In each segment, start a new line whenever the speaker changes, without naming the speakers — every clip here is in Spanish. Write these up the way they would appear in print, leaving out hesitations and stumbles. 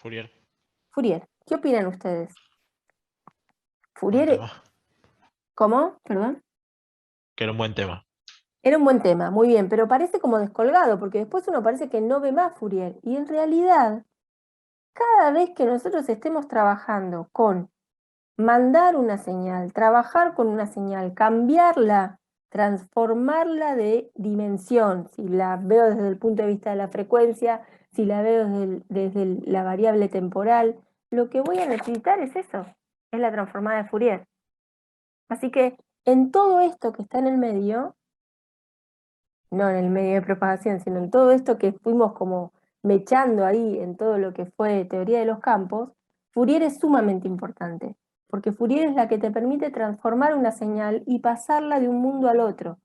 Fourier.
Fourier. ¿Qué opinan ustedes?
Buen
Fourier,
tema.
¿cómo? Perdón.
Que era un buen tema.
Era un buen tema, muy bien, pero parece como descolgado, porque después uno parece que no ve más Fourier. Y en realidad, cada vez que nosotros estemos trabajando con mandar una señal, trabajar con una señal, cambiarla, transformarla de dimensión, si la veo desde el punto de vista de la frecuencia, si la veo desde la variable temporal, lo que voy a necesitar es eso, es la transformada de Fourier. Así que en todo esto que está en el medio, no en el medio de propagación, sino en todo esto que fuimos como mechando ahí en todo lo que fue teoría de los campos, Fourier es sumamente importante, porque Fourier es la que te permite transformar una señal y pasarla de un mundo al otro,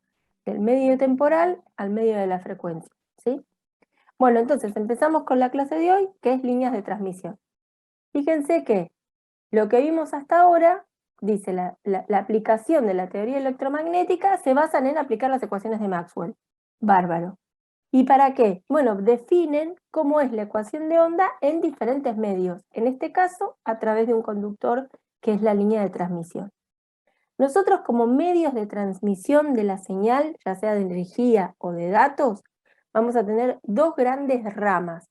del medio temporal al medio de la frecuencia, ¿sí? Bueno, entonces empezamos con la clase de hoy, que es líneas de transmisión. Fíjense que lo que vimos hasta ahora, dice la aplicación de la teoría electromagnética, se basan en aplicar las ecuaciones de Maxwell. Bárbaro. ¿Y para qué? Bueno, definen cómo es la ecuación de onda en diferentes medios, en este caso a través de un conductor que es la línea de transmisión. Nosotros como medios de transmisión de la señal, ya sea de energía o de datos, vamos a tener dos grandes ramas.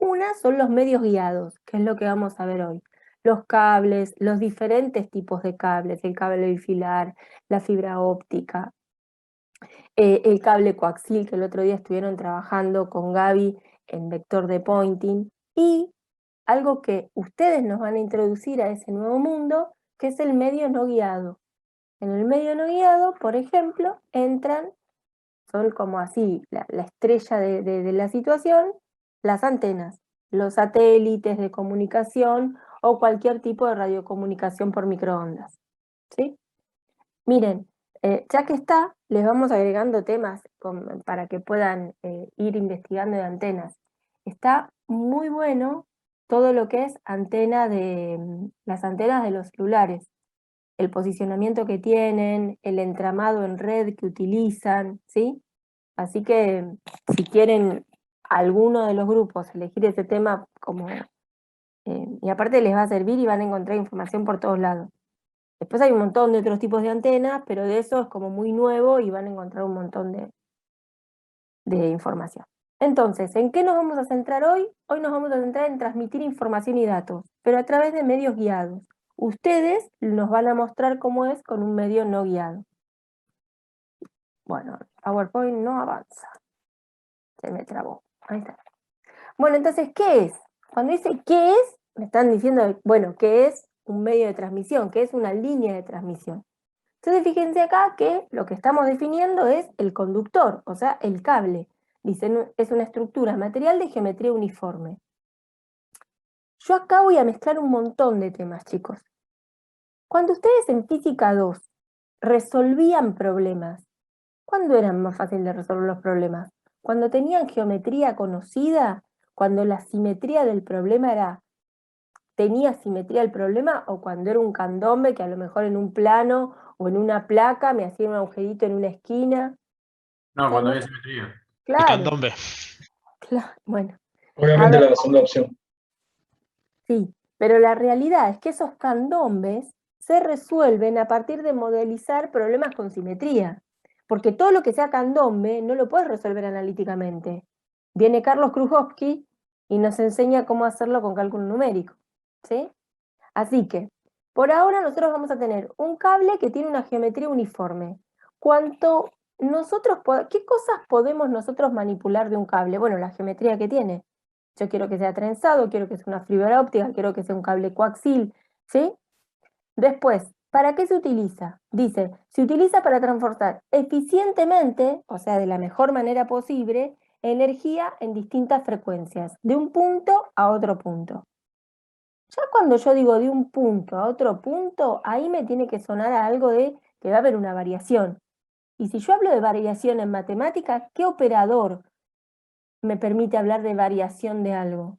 Una son los medios guiados, que es lo que vamos a ver hoy. Los cables, los diferentes tipos de cables, el cable bifilar, la fibra óptica, el cable coaxil que el otro día estuvieron trabajando con Gaby en vector de Poynting, y algo que ustedes nos van a introducir a ese nuevo mundo, que es el medio no guiado. En el medio no guiado, por ejemplo, entran, son como así, la estrella de la situación, las antenas, los satélites de comunicación o cualquier tipo de radiocomunicación por microondas, ¿sí? Miren, ya que está, les vamos agregando temas para que puedan ir investigando de antenas. Está muy bueno todo lo que es las antenas de los celulares, el posicionamiento que tienen, el entramado en red que utilizan, ¿sí? Así que si quieren alguno de los grupos elegir ese tema y aparte les va a servir y van a encontrar información por todos lados. Después hay un montón de otros tipos de antenas, pero de eso es como muy nuevo y van a encontrar un montón de información. Entonces, ¿en qué nos vamos a centrar hoy? Hoy nos vamos a centrar en transmitir información y datos, pero a través de medios guiados. Ustedes nos van a mostrar cómo es con un medio no guiado. Bueno, PowerPoint no avanza. Se me trabó. Ahí está. Bueno, entonces, ¿qué es? Cuando dice ¿qué es? Me están diciendo, bueno, ¿qué es un medio de transmisión? ¿Qué es una línea de transmisión? Entonces fíjense acá que lo que estamos definiendo es el conductor, o sea, el cable. Dicen, es una estructura material de geometría uniforme. Yo acá voy a mezclar un montón de temas, chicos. Cuando ustedes en Física 2 resolvían problemas, ¿cuándo era más fácil de resolver los problemas? Cuando tenían geometría conocida, cuando la simetría del problema tenía simetría el problema, o cuando era un candombe que a lo mejor en un plano o en una placa me hacía un agujerito en una esquina.
No,
O sea,
cuando
no,
había simetría.
El
claro,
candombe.
bueno, a
Obviamente
ver,
la segunda opción.
sí, pero la realidad es que esos candombes se resuelven a partir de modelizar problemas con simetría, porque todo lo que sea candombe no lo puedes resolver analíticamente. Viene Carlos Krujowski y nos enseña cómo hacerlo con cálculo numérico, ¿sí? Así que, por ahora nosotros vamos a tener un cable que tiene una geometría uniforme. ¿Qué cosas podemos nosotros manipular de un cable? Bueno, la geometría que tiene. Yo quiero que sea trenzado, quiero que sea una fibra óptica, quiero que sea un cable coaxil, ¿sí? Después, ¿para qué se utiliza? Dice, se utiliza para transportar eficientemente, o sea, de la mejor manera posible, energía en distintas frecuencias, de un punto a otro punto. Ya cuando yo digo de un punto a otro punto, ahí me tiene que sonar a algo de que va a haber una variación. Y si yo hablo de variación en matemáticas, ¿qué operador me permite hablar de variación de algo?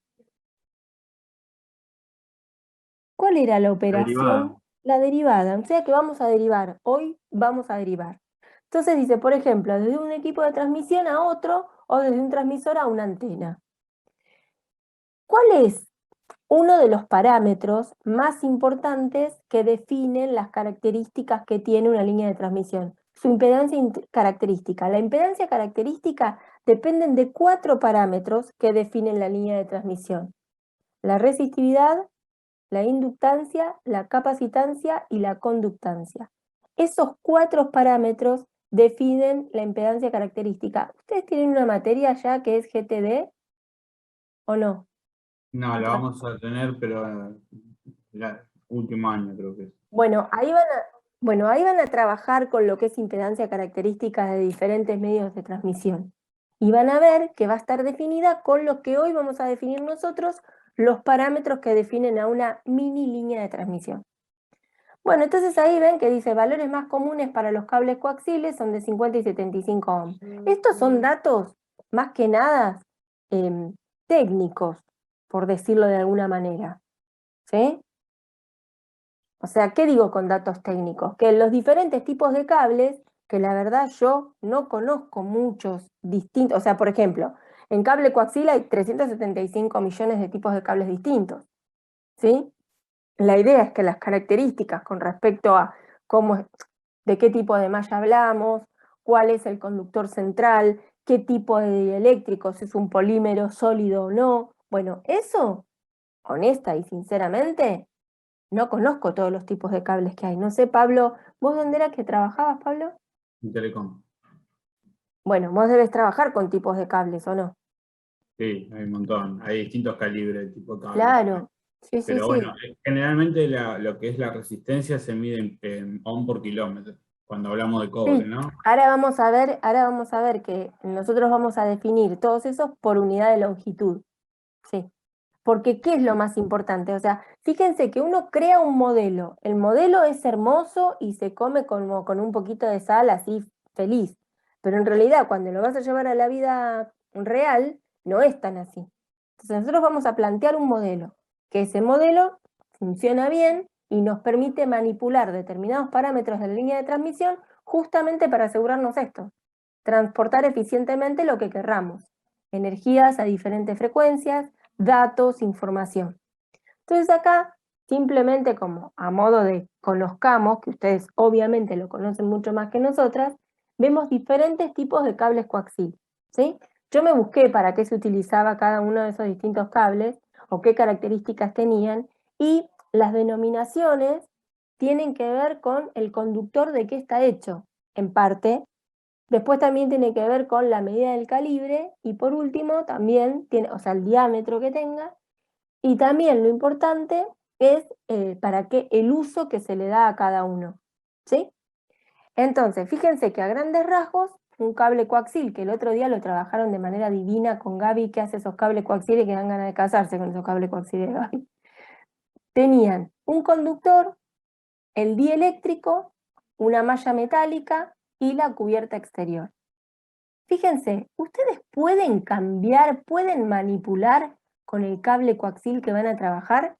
¿Cuál era la operación?
Derivada.
La derivada. O sea que vamos a derivar. Hoy vamos a derivar. Entonces dice, por ejemplo, desde un equipo de transmisión a otro o desde un transmisor a una antena. ¿Cuál es uno de los parámetros más importantes que definen las características que tiene una línea de transmisión. Su impedancia característica. La impedancia característica dependen de 4 parámetros que definen la línea de transmisión: la resistividad, la inductancia, la capacitancia y la conductancia. Esos 4 parámetros definen la impedancia característica. ¿Ustedes tienen una materia ya que es GTD o no?
No, la vamos a tener, pero el último año creo que es.
Bueno, ahí van a trabajar con lo que es impedancia característica de diferentes medios de transmisión. Y van a ver que va a estar definida con lo que hoy vamos a definir nosotros, los parámetros que definen a una mini línea de transmisión. Bueno, entonces ahí ven que dice valores más comunes para los cables coaxiales son de 50 y 75 ohms. Estos son datos más que nada técnicos, por decirlo de alguna manera. ¿Sí? O sea, ¿qué digo con datos técnicos? Que los diferentes tipos de cables, que la verdad yo no conozco muchos distintos, o sea, por ejemplo, en cable coaxial hay 375 millones de tipos de cables distintos, ¿sí? La idea es que las características con respecto a de qué tipo de malla hablamos, cuál es el conductor central, qué tipo de dieléctrico, si es un polímero sólido o no, bueno, eso, honesta y sinceramente, no conozco todos los tipos de cables que hay. No sé, Pablo, ¿vos dónde era que trabajabas, Pablo?
En Telecom.
Bueno, vos debes trabajar con tipos de cables, ¿o no?
Sí, hay un montón. Hay distintos calibres de tipo de cable.
Claro, sí, sí,
Pero
sí.
bueno, generalmente lo que es la resistencia se mide en ohm por kilómetro, cuando hablamos de cobre,
Sí,
¿no?
ahora vamos a ver que nosotros vamos a definir todos esos por unidad de longitud. Sí. Porque ¿qué es lo más importante? O sea, fíjense que uno crea un modelo. El modelo es hermoso y se come como con un poquito de sal así feliz. Pero en realidad cuando lo vas a llevar a la vida real, no es tan así. Entonces nosotros vamos a plantear un modelo, que ese modelo funciona bien y nos permite manipular determinados parámetros de la línea de transmisión justamente para asegurarnos esto: transportar eficientemente lo que querramos, energías a diferentes frecuencias, datos, información. Entonces acá, simplemente como a modo de conozcamos, que ustedes obviamente lo conocen mucho más que nosotras, vemos diferentes tipos de cables coaxil, ¿sí? Yo me busqué para qué se utilizaba cada uno de esos distintos cables o qué características tenían, y las denominaciones tienen que ver con el conductor de qué está hecho, en parte. Después también tiene que ver con la medida del calibre y por último también tiene, o sea, el diámetro que tenga, y también lo importante es para qué el uso que se le da a cada uno, ¿sí? Entonces, fíjense que a grandes rasgos, un cable coaxil, que el otro día lo trabajaron de manera divina con Gaby, que hace esos cables coaxiles que dan ganas de casarse con esos cables coaxiles de Gaby, tenían un conductor, el dieléctrico, una malla metálica y la cubierta exterior. Fíjense, ustedes pueden cambiar, pueden manipular con el cable coaxil que van a trabajar.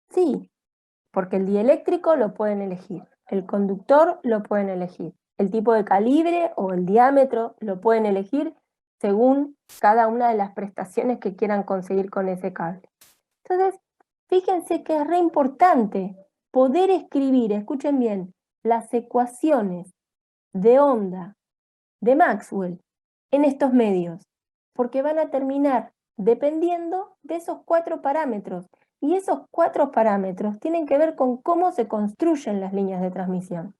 Sí, porque el dieléctrico lo pueden elegir, el conductor lo pueden elegir, el tipo de calibre o el diámetro lo pueden elegir según cada una de las prestaciones que quieran conseguir con ese cable. Entonces, fíjense que es re importante poder escribir, escuchen bien, las ecuaciones de onda de Maxwell en estos medios, porque van a terminar dependiendo de esos 4 parámetros. Y esos 4 parámetros tienen que ver con cómo se construyen las líneas de transmisión.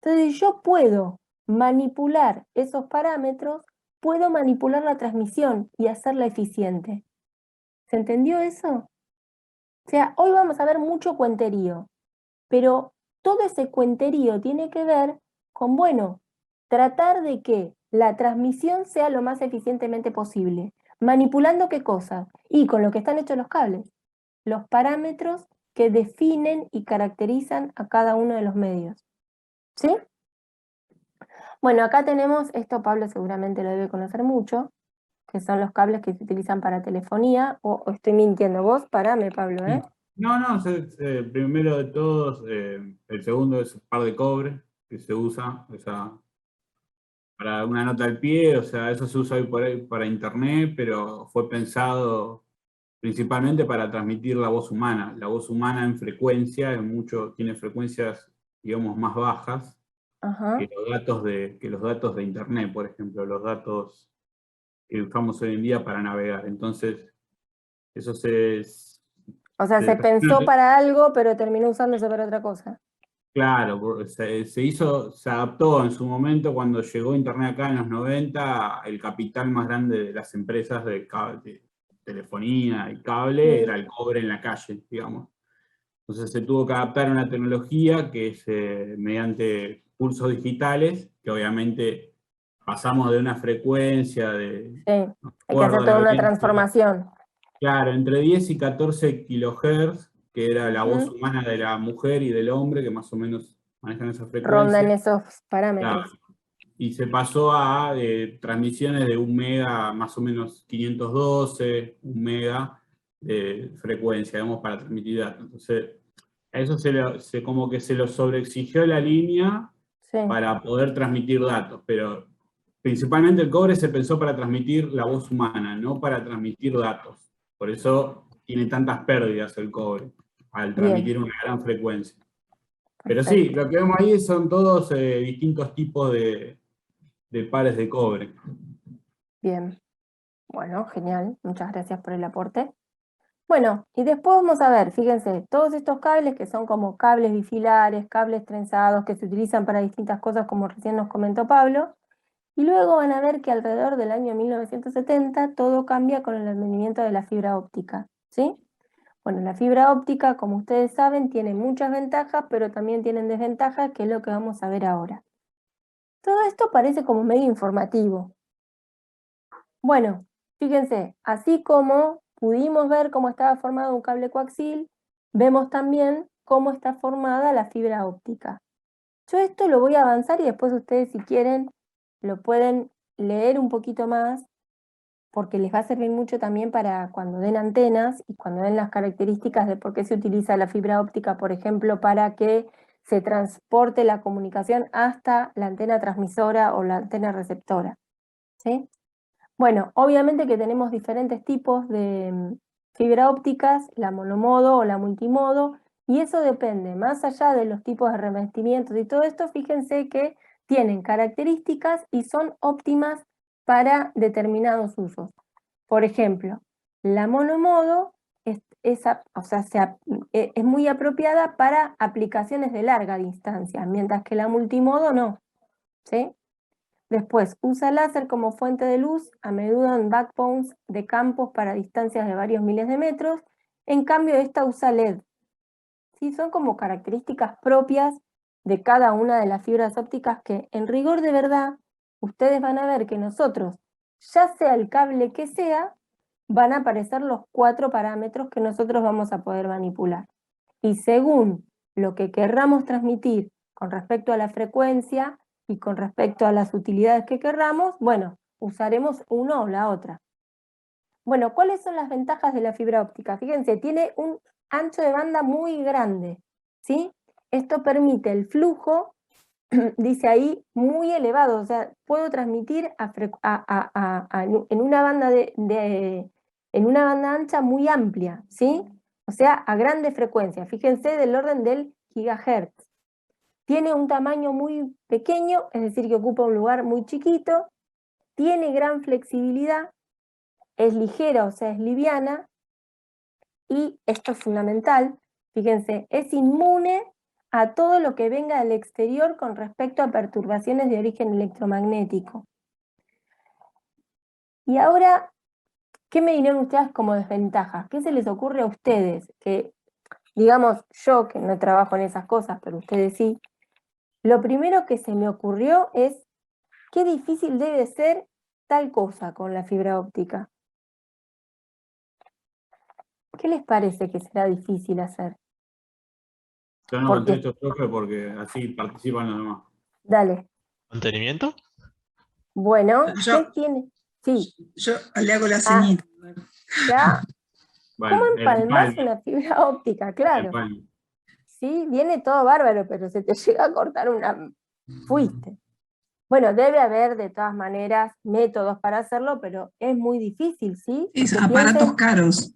Entonces yo puedo manipular esos parámetros, puedo manipular la transmisión y hacerla eficiente. ¿Se entendió eso? O sea, hoy vamos a ver mucho cuenterío, pero todo ese cuenterío tiene que ver con, bueno, tratar de que la transmisión sea lo más eficientemente posible. ¿Manipulando qué cosa? Y con lo que están hechos los cables, los parámetros que definen y caracterizan a cada uno de los medios. ¿Sí? Bueno, acá tenemos, esto Pablo seguramente lo debe conocer mucho, que son los cables que se utilizan para telefonía, o estoy mintiendo, vos parame, Pablo, ¿eh?
No, no, primero de todos, el segundo es un par de cobre que se usa, o sea, para una nota al pie, o sea, eso se usa hoy por ahí para internet, pero fue pensado principalmente para transmitir la voz humana. La voz humana en frecuencia, tiene frecuencias, digamos, más bajas
Ajá.
que los datos de Internet, por ejemplo, los datos que usamos hoy en día para navegar. Entonces, eso
O sea, se pensó para algo, pero terminó usándose para otra cosa.
Claro, se adaptó en su momento cuando llegó Internet acá en los 90, el capital más grande de las empresas de telefonía y cable era el cobre en la calle, digamos. Entonces se tuvo que adaptar a una tecnología que es mediante pulsos digitales, que obviamente pasamos de una frecuencia de...
Sí, hay que hacer toda una transformación.
Claro, entre 10 y 14 kilohertz, que era la voz humana de la mujer y del hombre, que más o menos manejan esa frecuencia.
Rondan esos parámetros.
Claro. Y se pasó a transmisiones de 1 mega, más o menos 512, 1 mega de frecuencia, digamos, para transmitir datos. Entonces, a eso como que se lo sobreexigió la línea para poder transmitir datos, pero principalmente el cobre se pensó para transmitir la voz humana, no para transmitir datos. Por eso tiene tantas pérdidas el cobre, al transmitir una gran frecuencia. Pero sí, lo que vemos ahí son todos distintos tipos de pares de cobre.
Bien. Bueno, genial. Muchas gracias por el aporte. Bueno, y después vamos a ver, fíjense, todos estos cables que son como cables bifilares, cables trenzados, que se utilizan para distintas cosas, como recién nos comentó Pablo, y luego van a ver que alrededor del año 1970 todo cambia con el advenimiento de la fibra óptica, ¿sí? Bueno, la fibra óptica, como ustedes saben, tiene muchas ventajas, pero también tienen desventajas, que es lo que vamos a ver ahora. Todo esto parece como medio informativo. Bueno, fíjense, así como pudimos ver cómo estaba formado un cable coaxil, vemos también cómo está formada la fibra óptica. Yo esto lo voy a avanzar y después ustedes, si quieren, lo pueden leer un poquito más, porque les va a servir mucho también para cuando den antenas y cuando den las características de por qué se utiliza la fibra óptica, por ejemplo, para que se transporte la comunicación hasta la antena transmisora o la antena receptora, ¿sí? Bueno, obviamente que tenemos diferentes tipos de fibra ópticas, la monomodo o la multimodo, y eso depende, más allá de los tipos de revestimientos y todo esto, fíjense que tienen características y son óptimas para determinados usos. Por ejemplo, la monomodo es muy apropiada para aplicaciones de larga distancia, mientras que la multimodo no, ¿sí? Después, usa láser como fuente de luz, a menudo en backbones de campos para distancias de varios miles de metros. En cambio, esta usa LED. ¿Sí? Son como características propias de cada una de las fibras ópticas que, en rigor de verdad, ustedes van a ver que nosotros, ya sea el cable que sea, van a aparecer los 4 parámetros que nosotros vamos a poder manipular. Y según lo que querramos transmitir con respecto a la frecuencia y con respecto a las utilidades que querramos, bueno, usaremos una o la otra. Bueno, ¿cuáles son las ventajas de la fibra óptica? Fíjense, tiene un ancho de banda muy grande, ¿sí? Esto permite el flujo, dice ahí, muy elevado, o sea, puedo transmitir en una banda en una banda ancha muy amplia, ¿sí? O sea, a grande frecuencia, fíjense, del orden del gigahertz. Tiene un tamaño muy pequeño, es decir, que ocupa un lugar muy chiquito, tiene gran flexibilidad, es ligera, o sea, es liviana, y esto es fundamental, fíjense, es inmune a todo lo que venga del exterior con respecto a perturbaciones de origen electromagnético. Y ahora, ¿qué me dirán ustedes como desventajas? ¿Qué se les ocurre a ustedes? Que, digamos, yo que no trabajo en esas cosas, pero ustedes sí, lo primero que se me ocurrió es qué difícil debe ser tal cosa con la fibra óptica. ¿Qué les parece que será difícil hacer?
Yo no contesto, profe, porque así participan los demás.
Dale.
¿Mantenimiento?
Bueno, ¿qué tiene? Sí.
Yo le hago la ceñita.
Ya.
Bueno,
¿Cómo empalmás una fibra óptica? Claro. Sí, viene todo bárbaro, pero se te llega a cortar una... Fuiste. Bueno, debe haber de todas maneras métodos para hacerlo, pero es muy difícil, ¿sí?
Es aparatos caros.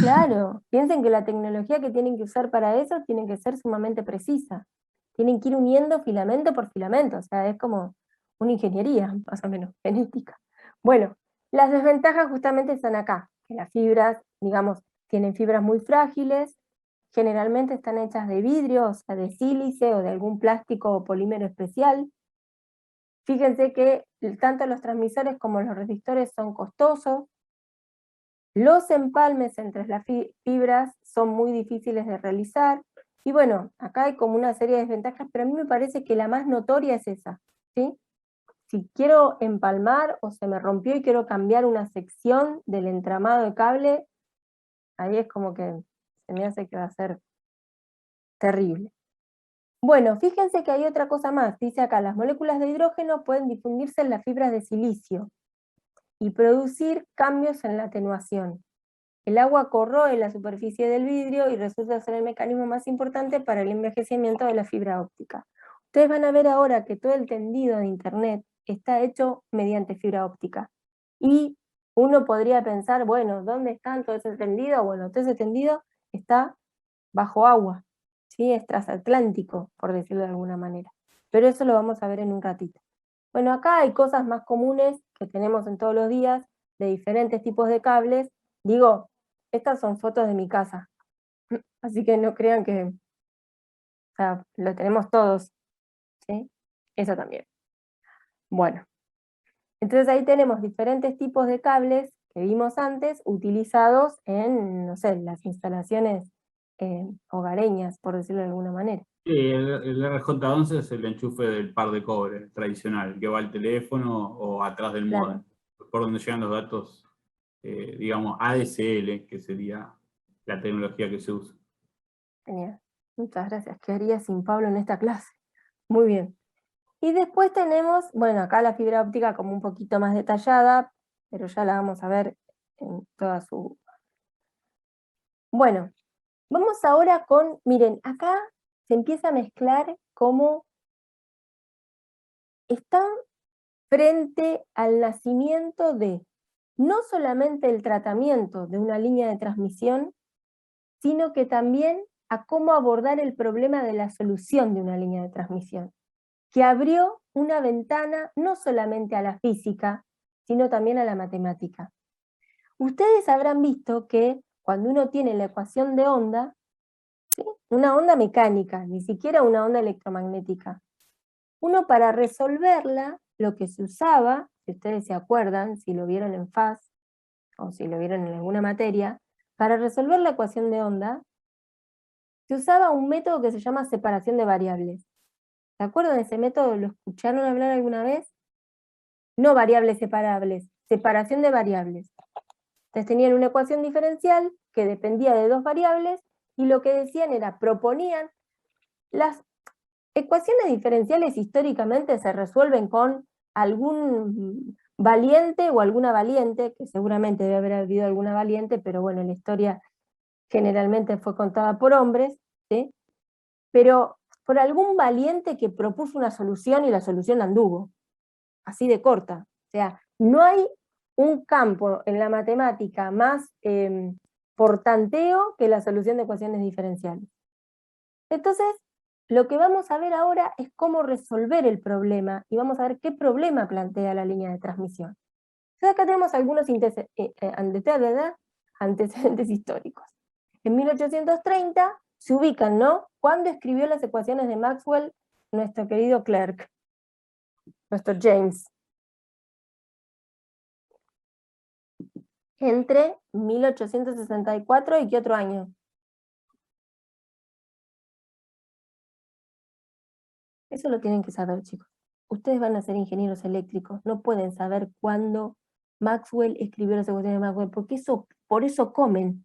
Claro, piensen que la tecnología que tienen que usar para eso tiene que ser sumamente precisa. Tienen que ir uniendo filamento por filamento, o sea, es como una ingeniería, más o menos, genética. Bueno, las desventajas justamente están acá, que las fibras, digamos, tienen fibras muy frágiles, generalmente están hechas de vidrio, o sea, de sílice o de algún plástico o polímero especial. Fíjense que tanto los transmisores como los resistores son costosos. Los empalmes entre las fibras son muy difíciles de realizar. Y bueno, acá hay como una serie de desventajas, pero a mí me parece que la más notoria es esa, ¿sí? Si quiero empalmar o se me rompió y quiero cambiar una sección del entramado de cable, ahí es como que se me hace que va a ser terrible. Bueno, fíjense que hay otra cosa más. Dice acá, las moléculas de hidrógeno pueden difundirse en las fibras de silicio y producir cambios en la atenuación. El agua corroe la superficie del vidrio y resulta ser el mecanismo más importante para el envejecimiento de la fibra óptica. Ustedes van a ver ahora que todo el tendido de internet está hecho mediante fibra óptica. Y uno podría pensar, bueno, ¿dónde está todo ese tendido? Bueno, todo ese tendido está bajo agua, ¿sí? Es transatlántico, por decirlo de alguna manera. Pero eso lo vamos a ver en un ratito. Bueno, acá hay cosas más comunes que tenemos en todos los días, de diferentes tipos de cables. Digo, estas son fotos de mi casa, así que no crean que, o sea, lo tenemos todos, ¿sí? Eso también. Bueno, entonces ahí tenemos diferentes tipos de cables que vimos antes, utilizados en, no sé, las instalaciones hogareñas, por decirlo de alguna manera.
El RJ11 es el enchufe del par de cobre tradicional, que va al teléfono o atrás del
Claro.
módem, por donde llegan los datos, digamos, ADSL, que sería la tecnología que se usa.
Genial. Muchas gracias. ¿Qué haría sin Pablo en esta clase? Muy bien. Y después tenemos, bueno, acá la fibra óptica como un poquito más detallada, pero ya la vamos a ver en toda su... Bueno, vamos ahora con, miren, acá se empieza a mezclar cómo están frente al nacimiento de no solamente el tratamiento de una línea de transmisión, sino que también a cómo abordar el problema de la solución de una línea de transmisión, que abrió una ventana no solamente a la física, sino también a la matemática. Ustedes habrán visto que cuando uno tiene la ecuación de onda, ¿sí? Una onda mecánica, ni siquiera una onda electromagnética, uno para resolverla, lo que se usaba, si ustedes se acuerdan, si lo vieron en FAS, o si lo vieron en alguna materia, para resolver la ecuación de onda, se usaba un método que se llama separación de variables. ¿Se acuerdan de ese método? ¿Lo escucharon hablar alguna vez? No variables separables, separación de variables. Entonces tenían una ecuación diferencial que dependía de dos variables, y lo que decían era, proponían, las ecuaciones diferenciales históricamente se resuelven con algún valiente o alguna valiente, que seguramente debe haber habido alguna valiente, pero bueno, la historia generalmente fue contada por hombres, ¿sí? Pero por algún valiente que propuso una solución y la solución anduvo, así de corta. O sea, no hay un campo en la matemática más por tanteo que la solución de ecuaciones diferenciales. Entonces, lo que vamos a ver ahora es cómo resolver el problema, y vamos a ver qué problema plantea la línea de transmisión. Entonces acá tenemos algunos antecedentes históricos. En 1830 se ubican, ¿no? ¿Cuándo escribió las ecuaciones de Maxwell nuestro querido Clerk? Nuestro James. Entre 1864 y ¿qué otro año? Eso lo tienen que saber, chicos. Ustedes van a ser ingenieros eléctricos, no pueden saber cuándo Maxwell escribió las ecuaciones de Maxwell, porque por eso comen.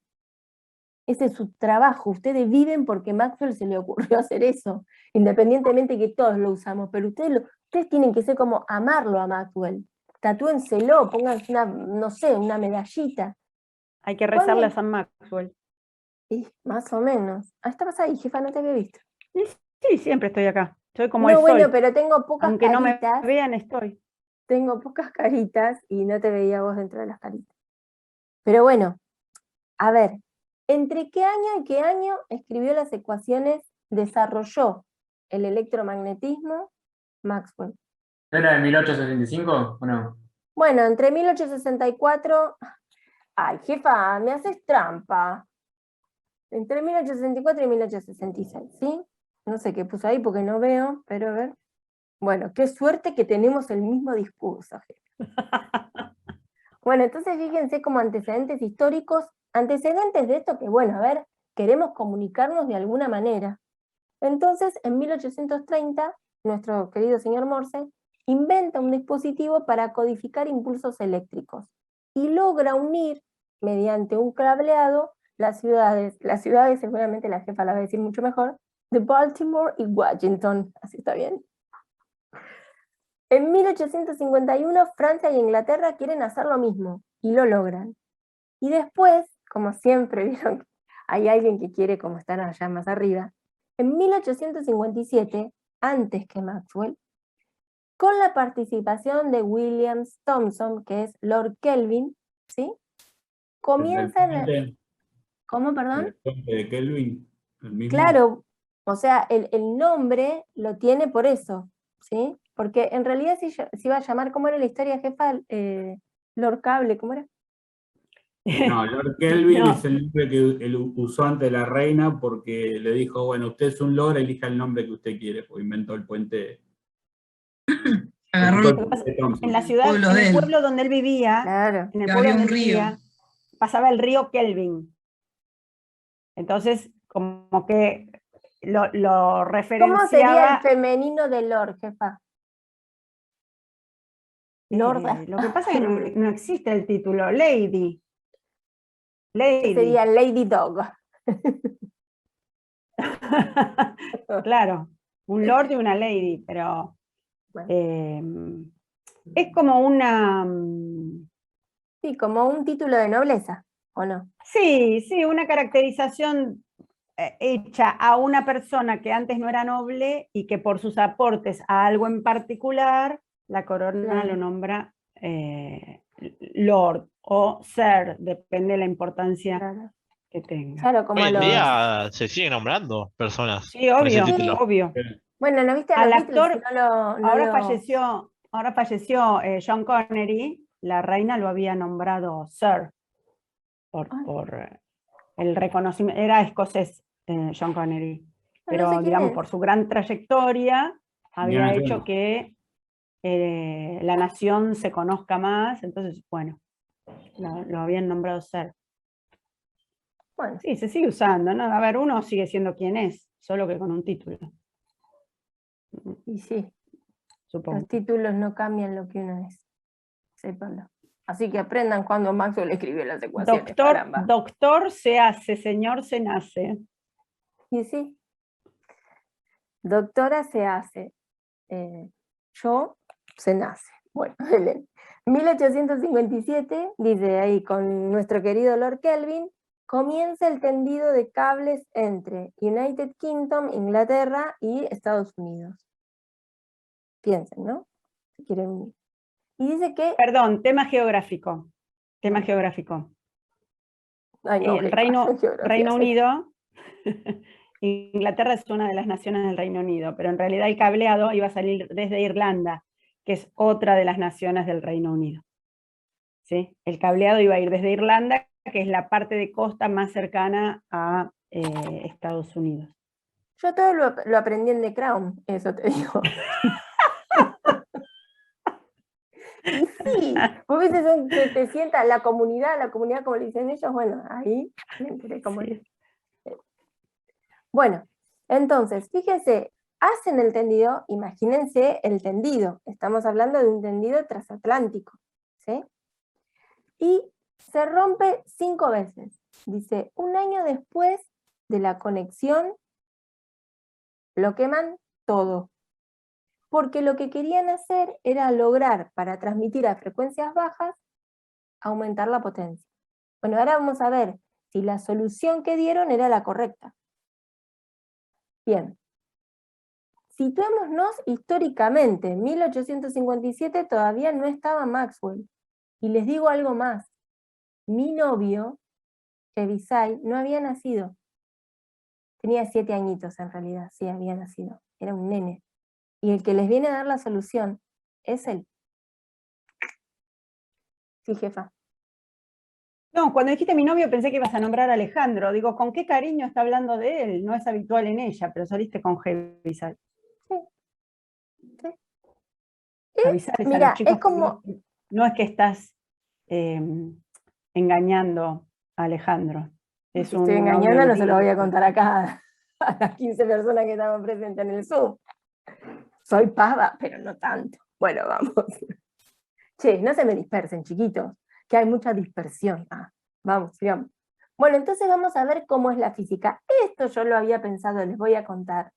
Ese es su trabajo. Ustedes viven porque Maxwell se le ocurrió hacer eso, independientemente que todos lo usamos, pero ustedes tienen que ser como amarlo a Maxwell. Tatúenselo, pónganse una, no sé, una medallita.
Hay que rezarle a San Maxwell.
Sí, más o menos. Ah, estabas ahí, jefa, no te había visto.
Sí, siempre estoy acá. Soy como
No,
el
bueno,
sol.
pero tengo pocas
Aunque
caritas.
no me vean, estoy.
Tengo pocas caritas y no te veía vos dentro de las caritas. Pero bueno, A ver, ¿entre qué año y qué año escribió las ecuaciones, desarrolló el electromagnetismo Maxwell?
¿No era de 1865 o no?
Bueno, entre 1864... Ay, jefa, me haces trampa. Entre 1864 y 1866, ¿sí? No sé qué puso ahí porque no veo, pero a ver. Bueno, qué suerte que tenemos el mismo discurso, jefa. Bueno, entonces fíjense como antecedentes históricos, antecedentes de esto que, bueno, a ver, queremos comunicarnos de alguna manera. Entonces, en 1830, nuestro querido señor Morse inventa un dispositivo para codificar impulsos eléctricos y logra unir, mediante un cableado, las ciudades seguramente la jefa la va a decir mucho mejor, de Baltimore y Washington, así está bien. En 1851, Francia y Inglaterra quieren hacer lo mismo, y lo logran. Y después, como siempre, vieron, hay alguien que quiere como estar allá más arriba, en 1857, antes que Maxwell, con la participación de William Thomson, que es Lord Kelvin, ¿sí? Comienzan... ¿Cómo, perdón?
El puente de Kelvin, el mismo.
Claro, o sea, el nombre lo tiene por eso, ¿sí? Porque en realidad se iba a llamar, ¿cómo era la historia, jefa? Lord Cable, ¿cómo era?
No, Lord Kelvin
No.
es el nombre que él usó ante la reina porque le dijo, bueno, usted es un lord, elija el nombre que usted quiere, porque inventó el puente.
Agarró
el puente de Thompson.
En la ciudad,
pueblo
en
de
el
él.
pueblo donde él vivía,
Claro.
en el
Que
pueblo
había
donde
un
él
río.
vivía, pasaba el río Kelvin. Entonces, como que lo
¿Cómo sería el
referenciaba.
femenino de Lord, jefa? Lord.
Lo que pasa es que no existe el título, Lady. Lady.
Sería Lady Dog.
Claro, un lord y una lady, pero
Bueno.
es como una...
Sí, como un título de nobleza, ¿o no?
Sí, una caracterización hecha a una persona que antes no era noble y que por sus aportes a algo en particular, la corona
Claro.
lo nombra lord o sir, depende de la importancia
Claro,
que tenga.
claro, como
Hoy en
los...
día se siguen nombrando personas
Sí,
con ese
obvio,
título.
obvio.
Bueno, ¿no viste a
Al
los Beatles?
actor,
Si no
ahora falleció John Connery, la reina lo había nombrado Sir, por el reconocimiento, era escocés John Connery,
no
pero
sé quién
digamos
es.
por su gran trayectoria había
Indiana
hecho
Jones.
que la nación se conozca más, entonces bueno, lo habían nombrado Sir.
Bueno,
Sí, se sigue usando, ¿no? A ver, uno sigue siendo quien es, solo que con un título,
y sí,
supongo.
los títulos no cambian lo que uno es. Sépanlo. Así que aprendan cuando Maxwell escribió las ecuaciones, caramba.
Doctor se hace, señor se nace.
Y sí, doctora se hace, yo se nace. Bueno, Belén. 1857, dice ahí con nuestro querido Lord Kelvin, comienza el tendido de cables entre United Kingdom, Inglaterra y Estados Unidos. Piensen, ¿no? Si quieren unir. Y dice que...
Perdón, tema geográfico. Tema
Bueno.
geográfico.
Ay, no,
El
jefa,
Reino
geografía, sí.
Unido, Inglaterra es una de las naciones del Reino Unido, pero en realidad el cableado iba a salir desde Irlanda, que es otra de las naciones del Reino Unido. ¿Sí? El cableado iba a ir desde Irlanda, que es la parte de costa más cercana a Estados Unidos.
Yo todo lo aprendí en The Crown, eso te digo. Y sí, vos viste que te sientas la comunidad como le dicen ellos, bueno, ahí me enteré cómo
Sí.
es. Bueno, entonces, fíjense, hacen el tendido, imagínense el tendido, estamos hablando de un tendido transatlántico, ¿sí? Y se rompe 5 veces. Dice, un año después de la conexión, lo queman todo. Porque lo que querían hacer era lograr, para transmitir a frecuencias bajas, aumentar la potencia. Bueno, ahora vamos a ver si la solución que dieron era la correcta. Bien. Situémonos históricamente. En 1857 todavía no estaba Maxwell. Y les digo algo más. Mi novio Heaviside no había nacido. Tenía 7 añitos en realidad, sí, había nacido. Era un nene. Y el que les viene a dar la solución es él. Sí, jefa.
No, cuando dijiste mi novio pensé que ibas a nombrar a Alejandro. Digo, ¿con qué cariño está hablando de él? No es habitual en ella, pero saliste con Heaviside.
Sí. Sí.
Avisales a los
Mira,
chicos
es como...
que no es que estás engañando a Alejandro. Es
Si estoy
un novio
engañando, no se lo voy a
idílico.
contar acá a las 15 personas que estaban presentes en el Zoom. Soy pava, pero no tanto. Bueno, vamos. Che, no se me dispersen, chiquitos, que hay mucha dispersión. Vamos, sigamos. Bueno, entonces vamos a ver cómo es la física. Esto yo lo había pensado, les voy a contar,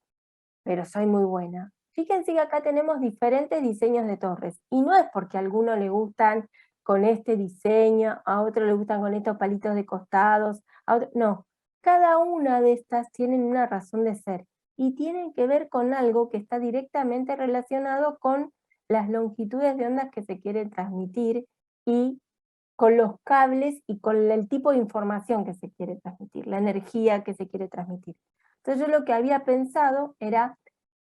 pero soy muy buena. Fíjense que acá tenemos diferentes diseños de torres, y no es porque a alguno le gustan con este diseño, a otro le gustan con estos palitos de costados, no. Cada una de estas tienen una razón de ser, y tienen que ver con algo que está directamente relacionado con las longitudes de ondas que se quieren transmitir, y con los cables y con el tipo de información que se quiere transmitir, la energía que se quiere transmitir. Entonces yo lo que había pensado era,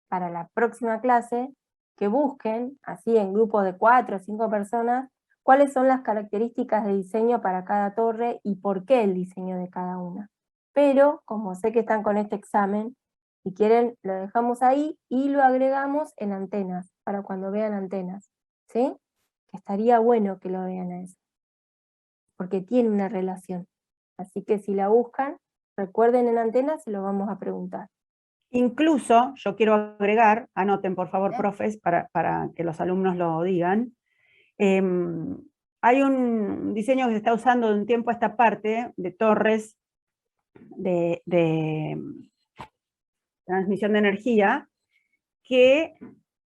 para la próxima clase, que busquen, así en grupos de 4 o 5 personas, cuáles son las características de diseño para cada torre y por qué el diseño de cada una. Pero, como sé que están con este examen, si quieren lo dejamos ahí y lo agregamos en antenas, para cuando vean antenas, ¿sí? Que estaría bueno que lo vean a eso, porque tiene una relación. Así que si la buscan, recuerden en antenas, se lo vamos a preguntar.
Incluso, yo quiero agregar, anoten por favor, profes, para que los alumnos lo digan, hay un diseño que se está usando de un tiempo a esta parte, de torres de transmisión de energía, que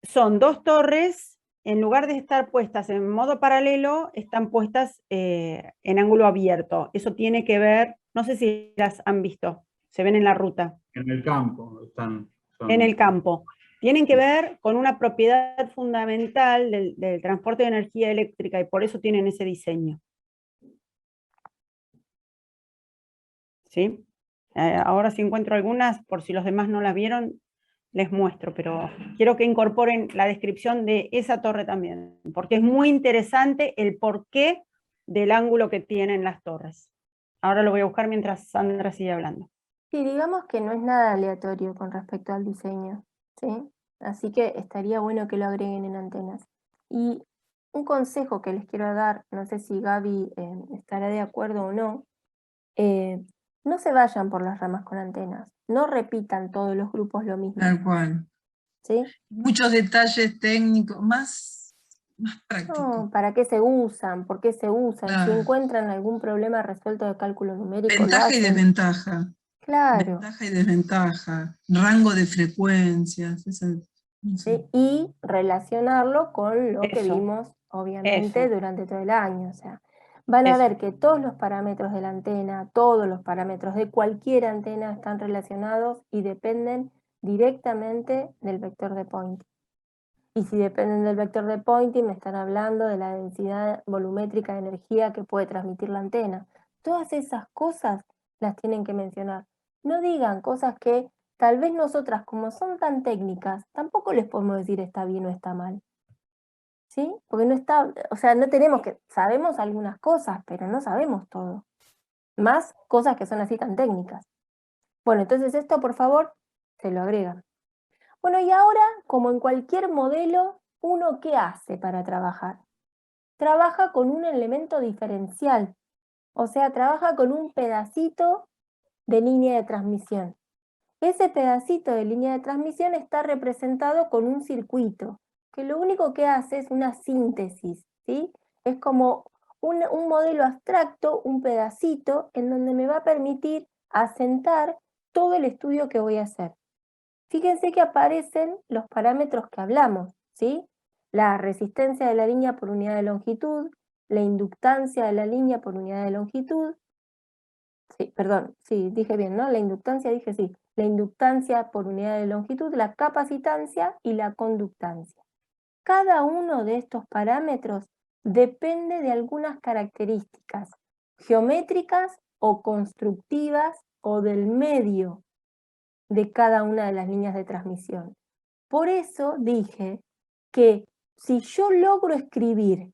son 2 torres, en lugar de estar puestas en modo paralelo, están puestas en ángulo abierto. Eso tiene que ver, no sé si las han visto, se ven en la ruta.
En el campo están.
En el campo. Tienen que ver con una propiedad fundamental del transporte de energía eléctrica y por eso tienen ese diseño. ¿Sí? Ahora si encuentro algunas, por si los demás no las vieron, les muestro, pero quiero que incorporen la descripción de esa torre también, porque es muy interesante el porqué del ángulo que tienen las torres. Ahora lo voy a buscar mientras Sandra sigue hablando.
Sí, digamos que no es nada aleatorio con respecto al diseño, ¿sí? Así que estaría bueno que lo agreguen en antenas. Y un consejo que les quiero dar, no sé si Gaby estará de acuerdo o no, no se vayan por las ramas con antenas, no repitan todos los grupos lo mismo,
Tal cual.
¿sí?
Muchos detalles técnicos, más prácticos.
No, ¿para qué se usan? ¿Por qué se usan? Si
Claro.
encuentran algún problema resuelto de cálculo numérico, lo
Ventaja y
hacen.
desventaja.
Claro.
Ventaja y desventaja. Rango de frecuencias. No sé.
¿Sí? Y relacionarlo con lo que
Eso,
vimos, obviamente,
eso.
durante todo el año. O sea, van a
Eso.
ver que todos los parámetros de la antena, todos los parámetros de cualquier antena están relacionados y dependen directamente del vector de Poynting. Y si dependen del vector de Poynting, me están hablando de la densidad volumétrica de energía que puede transmitir la antena. Todas esas cosas las tienen que mencionar. No digan cosas que tal vez nosotras, como son tan técnicas, tampoco les podemos decir está bien o está mal. ¿Sí? Porque no está, o sea, no tenemos que, sabemos algunas cosas, pero no sabemos todo. Más cosas que son así tan técnicas. Bueno, entonces esto, por favor, se lo agregan. Bueno, y ahora, como en cualquier modelo, ¿uno qué hace para trabajar? Trabaja con un elemento diferencial, o sea, trabaja con un pedacito de línea de transmisión. Ese pedacito de línea de transmisión está representado con un circuito, que lo único que hace es una síntesis, ¿sí? Es como un modelo abstracto, un pedacito, en donde me va a permitir asentar todo el estudio que voy a hacer. Fíjense que aparecen los parámetros que hablamos, ¿sí? La resistencia de la línea por unidad de longitud, la inductancia de la línea por unidad de longitud, sí, perdón, sí, dije bien, ¿no? La inductancia, dije sí, la inductancia por unidad de longitud, la capacitancia y la conductancia. Cada uno de estos parámetros depende de algunas características geométricas o constructivas o del medio de cada una de las líneas de transmisión. Por eso dije que si yo logro escribir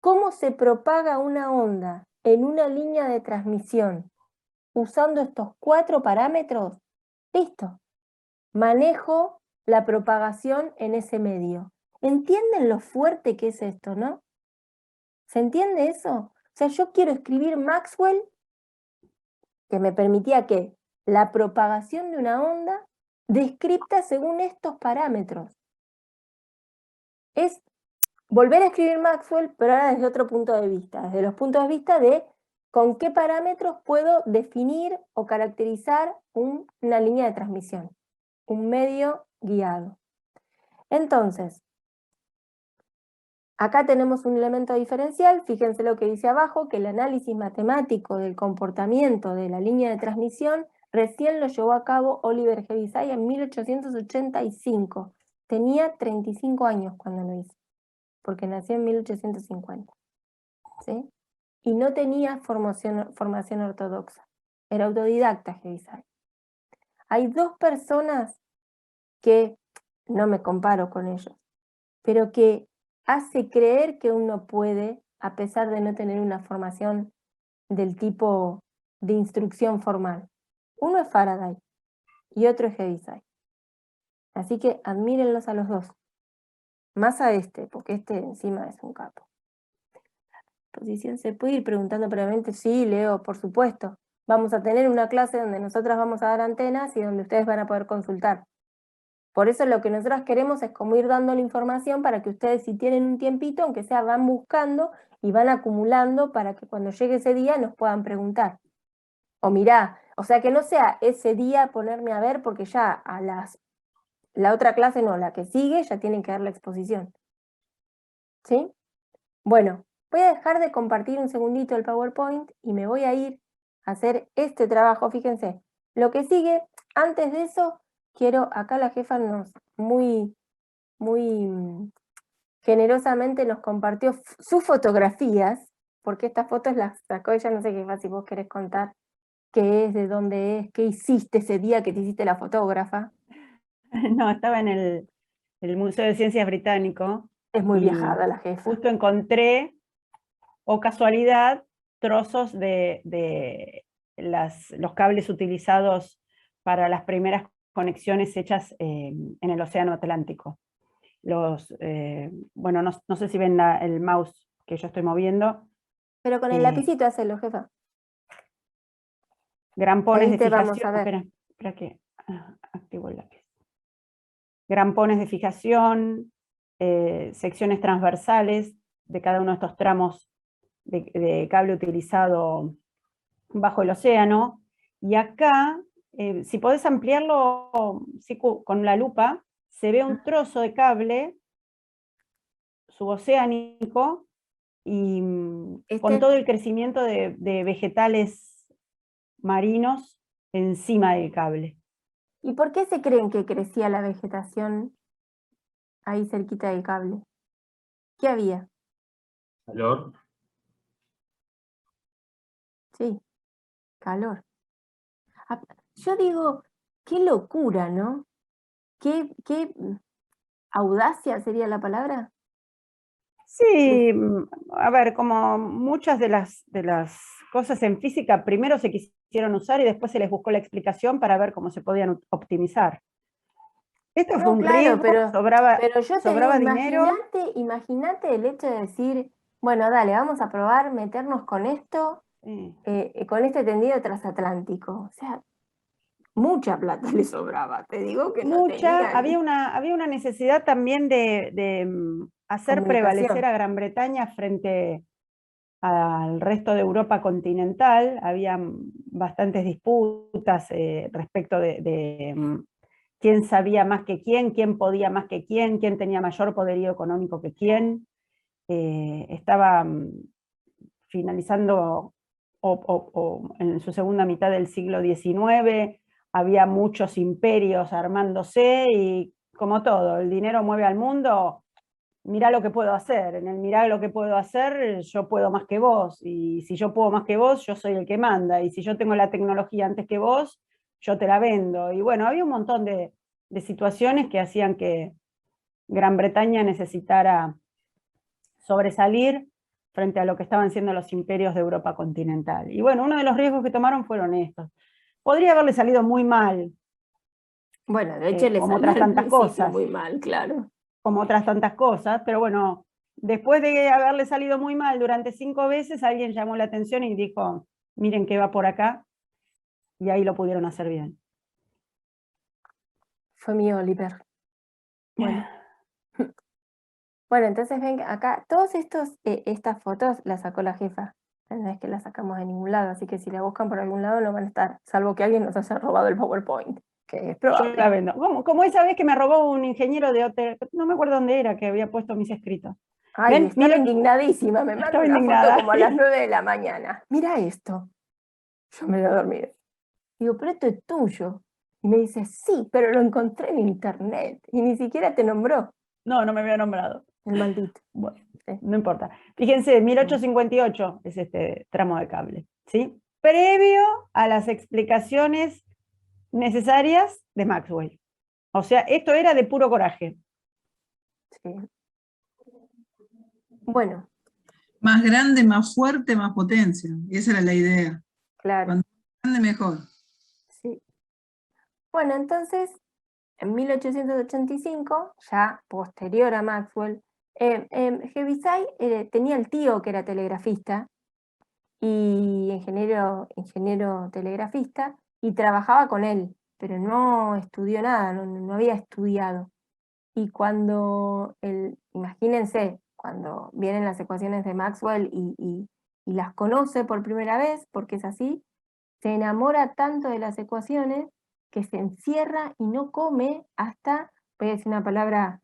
cómo se propaga una onda en una línea de transmisión usando estos 4 parámetros, listo, manejo la propagación en ese medio. ¿Entienden lo fuerte que es esto, no? ¿Se entiende eso? O sea, yo quiero escribir Maxwell, que me permitía que la propagación de una onda descripta según estos parámetros. Es volver a escribir Maxwell, pero ahora desde otro punto de vista, desde los puntos de vista de con qué parámetros puedo definir o caracterizar una línea de transmisión, un medio guiado. Entonces, acá tenemos un elemento diferencial, fíjense lo que dice abajo, que el análisis matemático del comportamiento de la línea de transmisión recién lo llevó a cabo Oliver Heaviside en 1885. Tenía 35 años cuando lo hizo, porque nació en 1850. ¿Sí? Y no tenía formación ortodoxa. Era autodidacta Heaviside. Hay 2 personas que, no me comparo con ellos, pero que hace creer que uno puede, a pesar de no tener una formación del tipo de instrucción formal. Uno es Faraday y otro es Heaviside. Así que admírenlos a los 2. Más a este, porque este encima es un capo. Posición, ¿se puede ir preguntando previamente? Sí, Leo, por supuesto. Vamos a tener una clase donde nosotras vamos a dar antenas y donde ustedes van a poder consultar. Por eso lo que nosotras queremos es como ir dando la información para que ustedes, si tienen un tiempito, aunque sea, van buscando y van acumulando para que cuando llegue ese día nos puedan preguntar. O mirá, o sea, que no sea ese día ponerme a ver porque ya la otra clase no, la que sigue ya tienen que dar la exposición. ¿Sí? Bueno, voy a dejar de compartir un segundito el PowerPoint y me voy a ir a hacer este trabajo. Fíjense, lo que sigue, antes de eso, acá la jefa muy generosamente nos compartió sus fotografías, porque estas fotos las sacó ella, no sé qué más, si vos querés contar qué es, de dónde es, qué hiciste ese día que te hiciste la fotógrafa.
No, estaba en el Museo de Ciencias Británico.
Es muy
y
viajada la jefa.
Justo encontré, o casualidad, trozos de los cables utilizados para las primeras conexiones hechas en el Océano Atlántico. Bueno, no sé si ven el mouse que yo estoy moviendo.
Pero con el lapicito hacelo, jefa.
Grampones
Ahí
de
te
fijación.
vamos a ver.
Espera que activo el lápiz. Grampones de fijación, secciones transversales de cada uno de estos tramos de cable utilizado bajo el océano. Y acá, si podés ampliarlo con la lupa, se ve un trozo de cable suboceánico y con todo el crecimiento de vegetales marinos encima del cable.
¿Y por qué se creen que crecía la vegetación ahí cerquita del cable? ¿Qué había?
Calor.
Sí, calor. Yo digo, qué locura, ¿no? ¿Qué audacia sería la palabra?
Sí, a ver, como muchas de las cosas en física, primero se quisieron usar y después se les buscó la explicación para ver cómo se podían optimizar. Esto fue un riesgo,
pero yo te digo,
dinero.
Imagínate el hecho de decir, bueno, dale, vamos a probar meternos con esto, con este tendido transatlántico. O sea, mucha plata le sobraba, te digo que no tenía.
Había una necesidad también de hacer prevalecer a Gran Bretaña frente al resto de Europa continental. Había bastantes disputas respecto de quién sabía más que quién podía más que quién tenía mayor poderío económico que quién. Estaba finalizando o en su segunda mitad del siglo XIX, había muchos imperios armándose y como todo, el dinero mueve al mundo, mirá lo que puedo hacer. En el mirá lo que puedo hacer, yo puedo más que vos. Y si yo puedo más que vos, yo soy el que manda. Y si yo tengo la tecnología antes que vos, yo te la vendo. Y bueno, había un montón de situaciones que hacían que Gran Bretaña necesitara sobresalir frente a lo que estaban siendo los imperios de Europa continental. Y bueno, uno de los riesgos que tomaron fueron estos. Podría haberle salido muy mal,
Bueno, de hecho le
como
salió
otras
al
tantas
principio
cosas.
muy mal, claro.
Como otras tantas cosas, pero bueno, después de haberle salido muy mal durante 5 veces, alguien llamó la atención y dijo, miren qué va por acá, y ahí lo pudieron hacer bien.
Fue mi Oliver. Bueno. Bueno, entonces ven acá, todos estas fotos las sacó la jefa. No es que las sacamos de ningún lado, así que si la buscan por algún lado no van a estar, salvo que alguien nos haya robado el PowerPoint, que es
Yo la
probable.
vendo. Como esa vez que me robó un ingeniero de hotel, no me acuerdo dónde era, que había puesto mis escritos.
Ay,
Ven,
estaba
mira,
indignadísima, me manda
estaba
una
indignada.
foto como a las 9 de la mañana. Mira esto. Yo me voy a dormir. Digo, pero esto es tuyo. Y me dice, sí, pero lo encontré en internet. Y ni siquiera te nombró,
No, no me había nombrado.
el maldito.
Bueno,
Sí.
no importa. Fíjense, 1858 es este tramo de cable, ¿sí? Previo a las explicaciones necesarias de Maxwell. O sea, esto era de puro coraje.
Sí. Bueno,
Más grande, más fuerte, más potencia. Y esa era la idea.
claro.
Cuanto más grande, mejor.
Sí. Bueno, entonces, en 1885, ya posterior a Maxwell, Heaviside tenía el tío que era telegrafista y ingeniero telegrafista, y trabajaba con él, pero no estudió nada, no había estudiado. Y imagínense, cuando vienen las ecuaciones de Maxwell y las conoce por primera vez, porque es así, se enamora tanto de las ecuaciones que se encierra y no come hasta, voy a decir una palabra,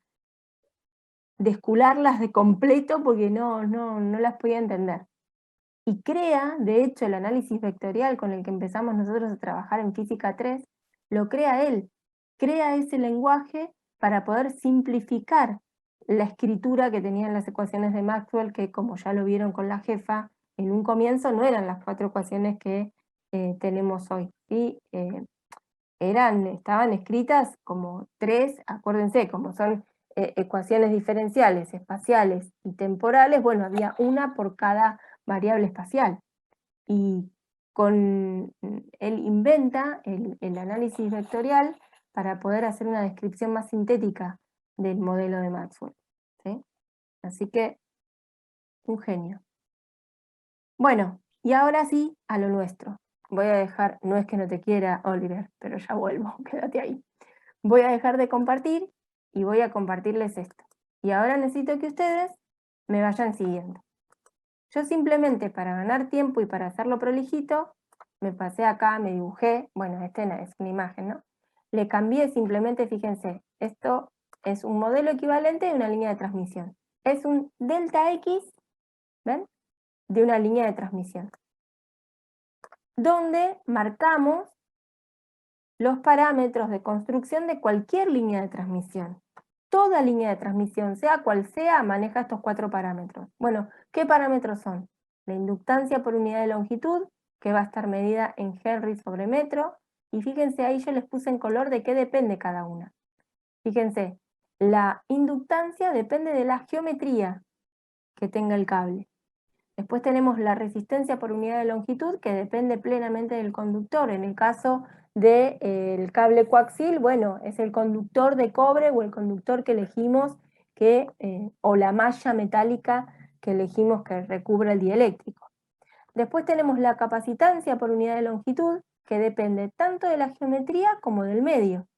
descularlas de completo porque no las podía entender. Y crea, de hecho, el análisis vectorial con el que empezamos nosotros a trabajar en Física 3, lo crea él. Crea ese lenguaje para poder simplificar la escritura que tenían las ecuaciones de Maxwell, que como ya lo vieron con la jefa, en un comienzo no eran las 4 ecuaciones que tenemos hoy. ¿Sí? Estaban escritas como 3, acuérdense, como son ecuaciones diferenciales, espaciales y temporales, bueno, había una por cada variable espacial. Y él inventa el análisis vectorial para poder hacer una descripción más sintética del modelo de Maxwell. ¿Sí? Así que, un genio. Bueno, y ahora sí, a lo nuestro. Voy a dejar, no es que no te quiera, Oliver, pero ya vuelvo, quédate ahí. Voy a dejar de compartir y voy a compartirles esto. Y ahora necesito que ustedes me vayan siguiendo. Yo simplemente para ganar tiempo y para hacerlo prolijito, me pasé acá, me dibujé, bueno, esta es una imagen, ¿no? Le cambié simplemente, fíjense, esto es un modelo equivalente de una línea de transmisión. Es un delta X, ¿ven? De una línea de transmisión, donde marcamos los parámetros de construcción de cualquier línea de transmisión. Toda línea de transmisión, sea cual sea, maneja estos 4 parámetros. Bueno, ¿qué parámetros son? La inductancia por unidad de longitud, que va a estar medida en Henry sobre metro, y fíjense ahí yo les puse en color de qué depende cada una. Fíjense, la inductancia depende de la geometría que tenga el cable. Después tenemos la resistencia por unidad de longitud, que depende plenamente del conductor. En el caso del cable coaxil, bueno, es el conductor de cobre o el conductor que elegimos, o la malla metálica que elegimos que recubra el dieléctrico. Después tenemos la capacitancia por unidad de longitud, que depende tanto de la geometría como del medio.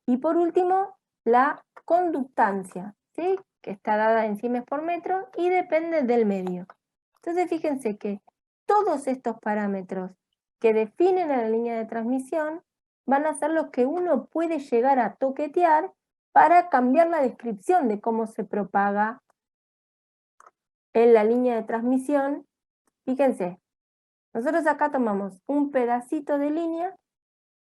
Y por último, la conductancia, ¿sí? Que está dada en siemes por metro y depende del medio. Entonces fíjense que todos estos parámetros que definen a la línea de transmisión van a ser los que uno puede llegar a toquetear para cambiar la descripción de cómo se propaga en la línea de transmisión. Fíjense, nosotros acá tomamos un pedacito de línea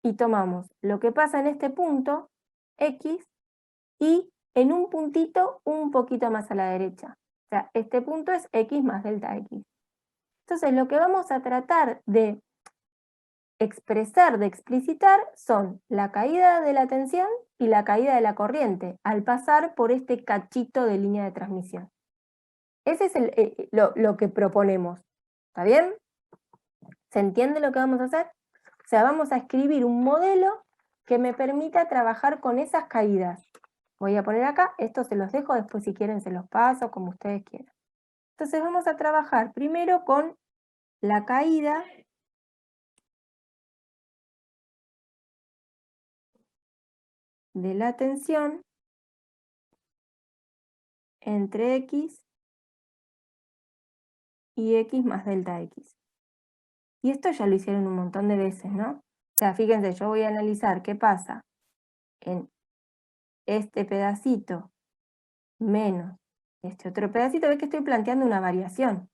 y tomamos lo que pasa en este punto, X, y en un puntito un poquito más a la derecha. O sea, este punto es x más delta x. Entonces, lo que vamos a tratar de expresar, de explicitar, son la caída de la tensión y la caída de la corriente al pasar por este cachito de línea de transmisión. Ese es lo que proponemos. ¿Está bien? ¿Se entiende lo que vamos a hacer? O sea, vamos a escribir un modelo que me permita trabajar con esas caídas. Voy a poner acá, esto se los dejo, después si quieren se los paso, como ustedes quieran. Entonces vamos a trabajar primero con la caída de la tensión entre x y x más delta x. Y esto ya lo hicieron un montón de veces, ¿no? O sea, fíjense, yo voy a analizar qué pasa en este pedacito menos este otro pedacito. Ve que estoy planteando una variación.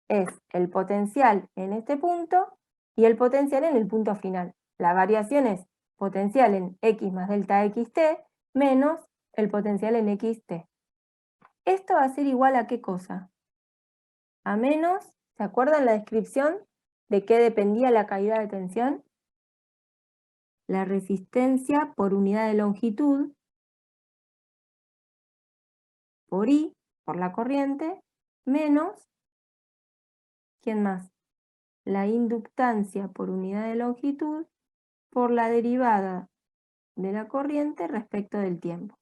Es el potencial en este punto y el potencial en el punto final. La variación es potencial en x más delta xt menos el potencial en xt. Esto va a ser igual a ¿qué cosa? A menos, ¿se acuerdan la descripción de qué dependía la caída de tensión? La resistencia por unidad de longitud por I, por la corriente, menos, ¿quién más? La inductancia por unidad de longitud por la derivada de la corriente respecto del tiempo.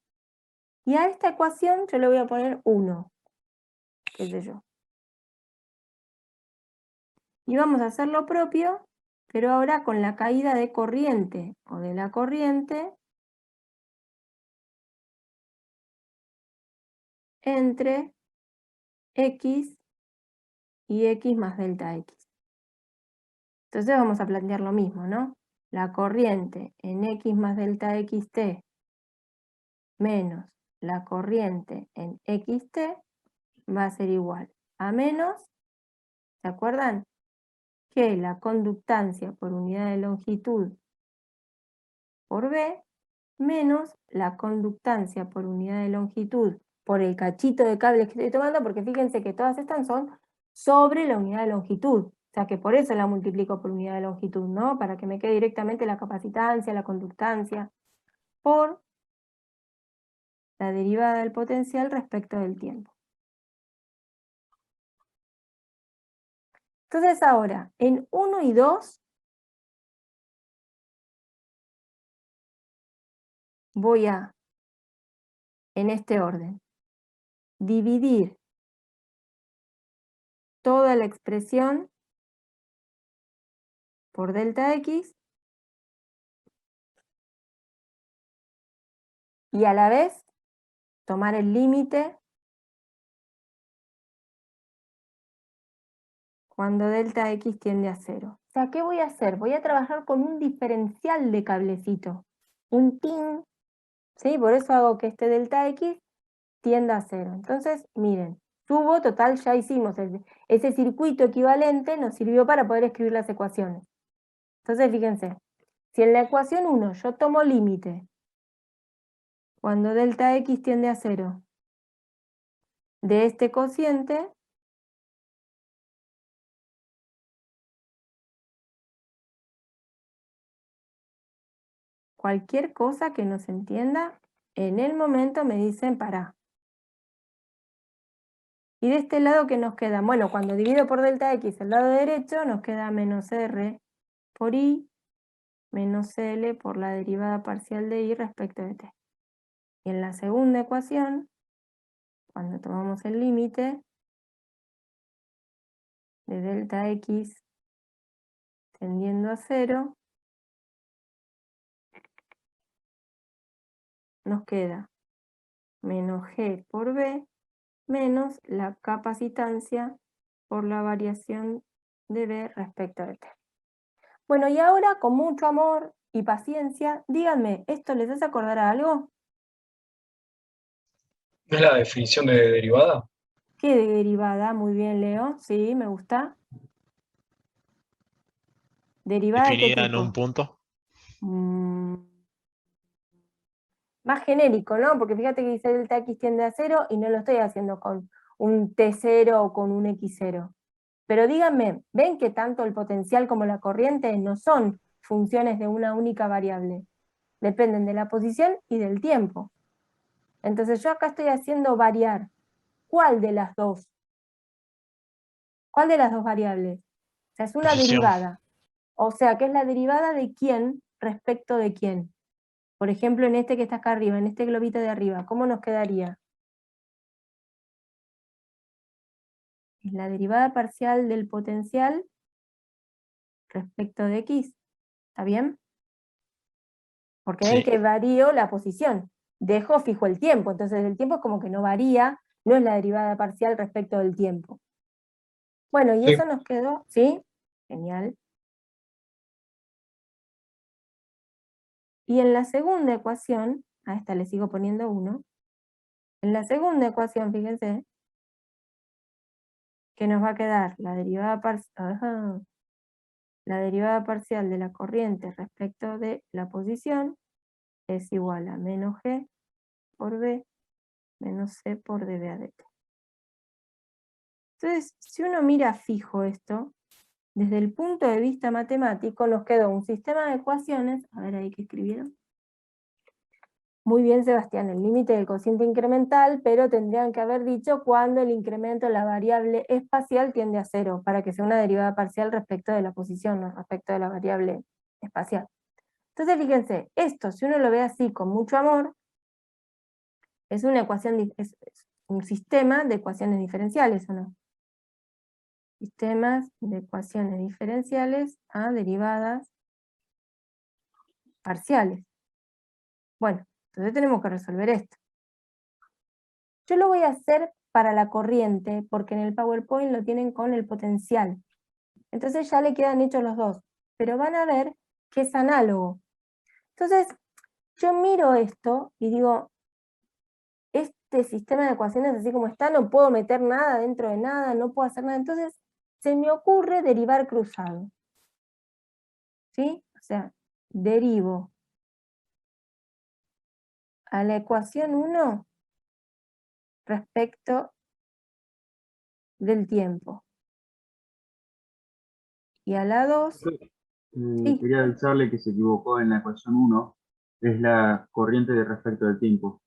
Y a esta ecuación yo le voy a poner 1, qué sé yo. Y vamos a hacer lo propio, pero ahora con la caída de corriente o de la corriente entre x y x más delta x. Entonces vamos a plantear lo mismo, ¿no? La corriente en x más delta xt menos la corriente en xt va a ser igual a menos, ¿se acuerdan? Que la conductancia por unidad de longitud por B menos la conductancia por unidad de longitud por el cachito de cables que estoy tomando, porque fíjense que todas estas son sobre la unidad de longitud. O sea que por eso la multiplico por unidad de longitud, ¿no? Para que me quede directamente la capacitancia, la conductancia, por la derivada del potencial respecto del tiempo. Entonces ahora, en 1 y 2, voy a, en este orden, dividir toda la expresión por delta x y a la vez tomar el límite cuando delta x tiende a 0. O sea, ¿qué voy a hacer? Voy a trabajar con un diferencial de cablecito, un tin, ¿sí? Por eso hago que este delta x tienda a 0. Entonces, miren, subo, total, ya hicimos ese circuito equivalente, nos sirvió para poder escribir las ecuaciones. Entonces, fíjense, si en la ecuación 1 yo tomo límite cuando delta x tiende a 0 de este cociente, cualquier cosa que no se entienda, en el momento me dicen pará. Y de este lado, ¿qué nos queda? Bueno, cuando divido por delta x el lado derecho, nos queda menos r por i menos L por la derivada parcial de I respecto de t. Y en la segunda ecuación, cuando tomamos el límite de delta x tendiendo a 0, nos queda menos g por b menos la capacitancia por la variación de b respecto de t. Bueno, y ahora con mucho amor y paciencia, díganme, ¿esto les hace acordar a algo?
¿No es la definición de derivada?
¿Qué de derivada? Muy bien, Leo. Sí, me gusta. ¿Derivada de qué
Definida en un
tipo?
punto.
más genérico, ¿no? Porque fíjate que dice delta x tiende a 0 y no lo estoy haciendo con un t0 o con un x0. Pero díganme, ¿ven que tanto el potencial como la corriente no son funciones de una única variable? Dependen de la posición y del tiempo. Entonces yo acá estoy haciendo variar. ¿Cuál de las dos? ¿Cuál de las dos variables? O sea, es una
Posición.
derivada. O sea, que es la derivada de quién respecto de quién. Por ejemplo, en este que está acá arriba, en este globito de arriba, ¿cómo nos quedaría? Es la derivada parcial del potencial respecto de x. ¿Está bien? Porque ven
Sí.
que varío la posición. Dejo fijo el tiempo, entonces el tiempo es como que no varía, no es la derivada parcial respecto del tiempo. Bueno, y
Sí.
eso nos quedó, ¿sí? Genial. Y en la segunda ecuación, a esta le sigo poniendo 1, en la segunda ecuación, fíjense, que nos va a quedar la derivada parcial de la corriente respecto de la posición es igual a menos g por b menos c por dv a dt. Entonces, si uno mira fijo esto, desde el punto de vista matemático nos quedó un sistema de ecuaciones, a ver ahí que escribieron. Muy bien, Sebastián, el límite del cociente incremental, pero tendrían que haber dicho cuando el incremento de la variable espacial tiende a 0, para que sea una derivada parcial respecto de la posición, no respecto de la variable espacial. Entonces, fíjense, esto, si uno lo ve así con mucho amor, es una ecuación, es un sistema de ecuaciones diferenciales, ¿o no? Sistemas de ecuaciones diferenciales a derivadas parciales. Bueno, entonces tenemos que resolver esto. Yo lo voy a hacer para la corriente, porque en el PowerPoint lo tienen con el potencial. Entonces ya le quedan hechos los dos, pero van a ver que es análogo. Entonces, yo miro esto y digo, este sistema de ecuaciones así como está, no puedo meter nada dentro de nada, no puedo hacer nada. Entonces, se me ocurre derivar cruzado. ¿Sí? O sea, derivo a la ecuación 1 respecto del tiempo. Y a la 2, sí.
Quería avisarle que se equivocó en la ecuación 1, es la corriente de respecto del tiempo.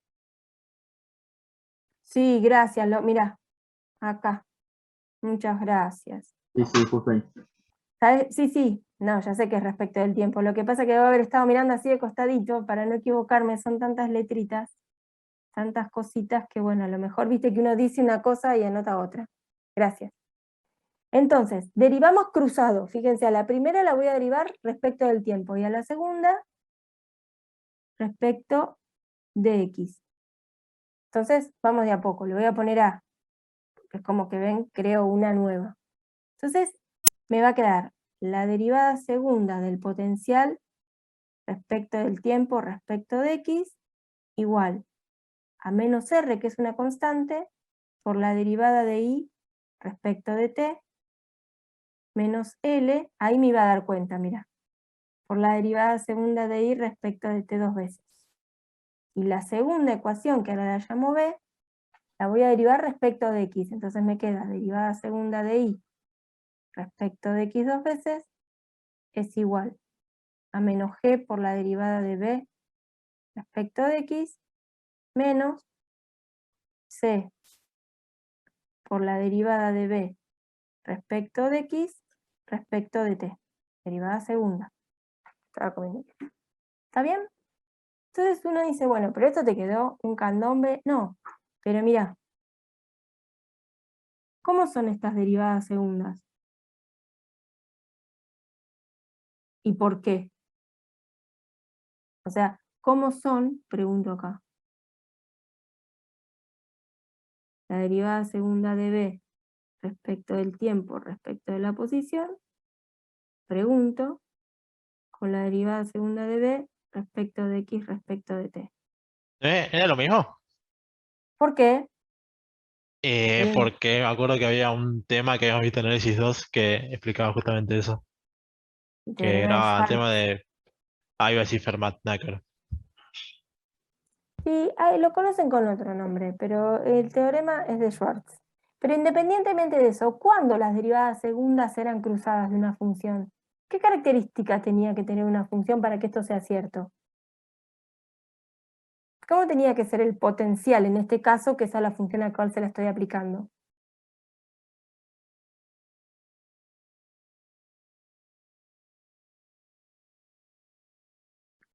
Sí, gracias. Mirá, acá. Muchas gracias.
Sí, sí, justo ahí.
¿Sabes? Sí, sí. No, ya sé que es respecto del tiempo. Lo que pasa es que debo haber estado mirando así de costadito para no equivocarme. Son tantas letritas, tantas cositas que, bueno, a lo mejor viste que uno dice una cosa y anota otra. Gracias. Entonces, derivamos cruzado. Fíjense, a la primera la voy a derivar respecto del tiempo y a la segunda respecto de x. Entonces, vamos de a poco. Le voy a poner a, que es como que ven, creo una nueva. Entonces, me va a quedar la derivada segunda del potencial respecto del tiempo respecto de x igual a menos r, que es una constante, por la derivada de y respecto de t, menos L, ahí me iba a dar cuenta, mira, por la derivada segunda de y respecto de t dos veces. Y la segunda ecuación, que ahora la llamo b, la voy a derivar respecto de x, entonces me queda derivada segunda de y respecto de x dos veces, es igual a menos g por la derivada de b respecto de x, menos c por la derivada de b respecto de x respecto de t, derivada segunda. ¿Está bien? Entonces uno dice, bueno, pero esto te quedó un candombe. No, pero mira, ¿cómo son estas derivadas segundas? ¿Y por qué? O sea, ¿cómo son? Pregunto acá. La derivada segunda de b respecto del tiempo, respecto de la posición, pregunto, con la derivada segunda de b respecto de x respecto de t.
¿Era lo mismo?
¿Por qué?
Porque me acuerdo que había un tema que habíamos visto en Análisis 2 que explicaba justamente eso. Que
Teorema de
era el
Schwarz.
tema de... Ah, iba a decir Fermat, nada que ver.
Sí, lo conocen con otro nombre, pero el teorema es de Schwartz. Pero independientemente de eso, ¿cuándo las derivadas segundas eran cruzadas de una función? ¿Qué característica tenía que tener una función para que esto sea cierto? ¿Cómo tenía que ser el potencial en este caso, que es a la función a la cual se la estoy aplicando?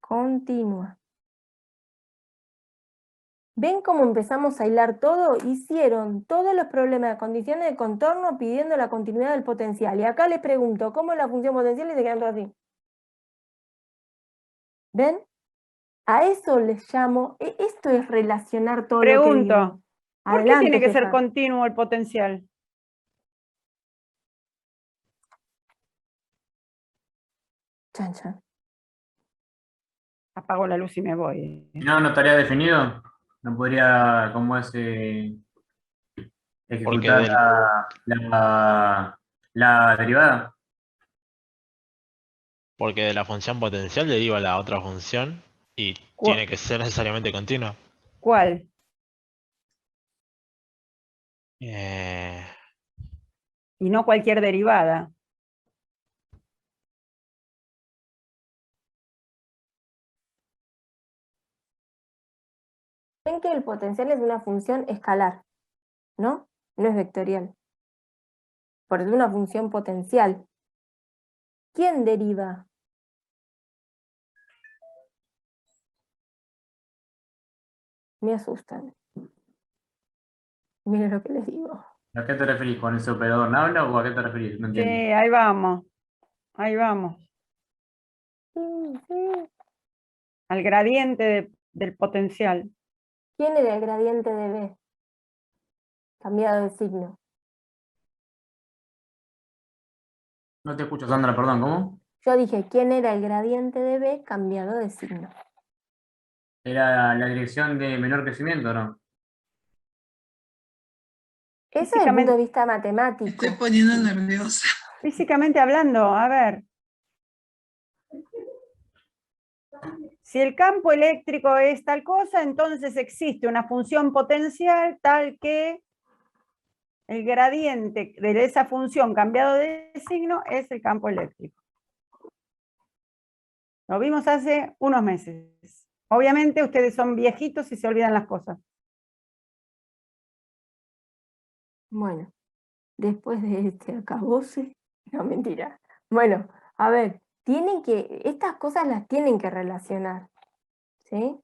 Continua. ¿Ven cómo empezamos a hilar todo? Hicieron todos los problemas de condiciones de contorno pidiendo la continuidad del potencial. Y acá les pregunto, ¿cómo es la función potencial? Y se quedan todos así. ¿Ven? A eso les llamo, esto es relacionar todo lo que vimos.
Pregunto, ¿por qué
Adelante,
tiene que ser
César.
continuo el potencial?
Chan, chan.
Apago la luz y me voy.
Si no estaría definido, no podría, como es,
Porque
ejecutar la derivada.
porque de la función potencial deriva la otra función y tiene que ser necesariamente continua.
¿Cuál?
Eh,
Y no cualquier derivada.
Ven que el potencial es una función escalar, ¿no? No es vectorial. Por eso es una función potencial. ¿Quién deriva? Me asustan. Miren lo que les digo.
¿A qué te referís? ¿Con ese operador nabla o a qué te referís? No
Sí,
entiendo.
ahí vamos. Ahí vamos.
Sí, sí.
Al gradiente del potencial.
¿Quién era el gradiente de B? Cambiado de signo.
No te escucho, Sandra, perdón, ¿cómo?
Yo dije, ¿quién era el gradiente de B cambiado de signo?
¿Era la dirección de menor crecimiento o no?
Eso desde el punto de vista
Me
matemático.
estoy poniendo nerviosa.
Físicamente hablando, a ver. Si el campo eléctrico es tal cosa, entonces existe una función potencial tal que el gradiente de esa función cambiado de signo es el campo eléctrico. Lo vimos hace unos meses. Obviamente ustedes son viejitos y se olvidan las cosas.
Bueno, después de este acabose, no, mentira. Bueno, a ver, estas cosas las tienen que relacionar, ¿sí?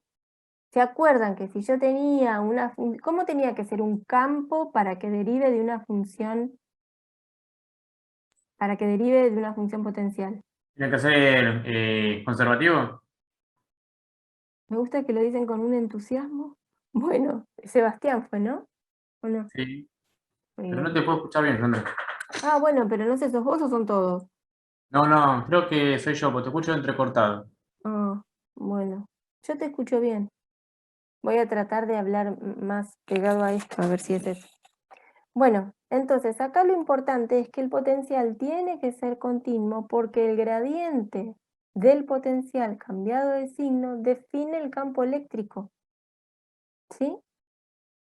¿Se acuerdan que si yo tenía ¿cómo tenía que ser un campo para que derive de una función, potencial?
¿Tiene que ser conservativo?
Me gusta que lo dicen con un entusiasmo. Bueno, Sebastián fue, ¿no? ¿O no?
Sí.
Muy
Pero no
bien.
te puedo escuchar bien, Sandra.
Ah, bueno, pero no sé, ¿sos vos o son todos?
No, creo que soy yo, porque te escucho entrecortado.
Ah, bueno, yo te escucho bien. Voy a tratar de hablar más pegado a esto, a ver si es eso. Bueno, entonces acá lo importante es que el potencial tiene que ser continuo porque el gradiente del potencial cambiado de signo define el campo eléctrico. ¿Sí?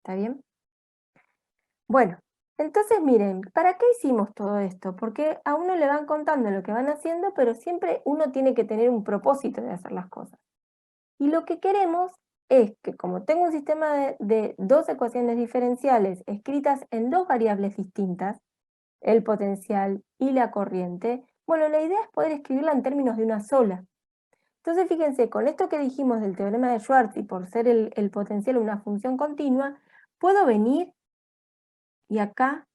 ¿Está bien? Bueno, entonces miren, ¿para qué hicimos todo esto? Porque a uno le van contando lo que van haciendo, pero siempre uno tiene que tener un propósito de hacer las cosas. Y lo que queremos es que como tengo un sistema de dos ecuaciones diferenciales escritas en dos variables distintas, el potencial y la corriente, bueno, la idea es poder escribirla en términos de una sola. Entonces fíjense, con esto que dijimos del teorema de Schwartz y por ser el potencial una función continua, puedo venir y acá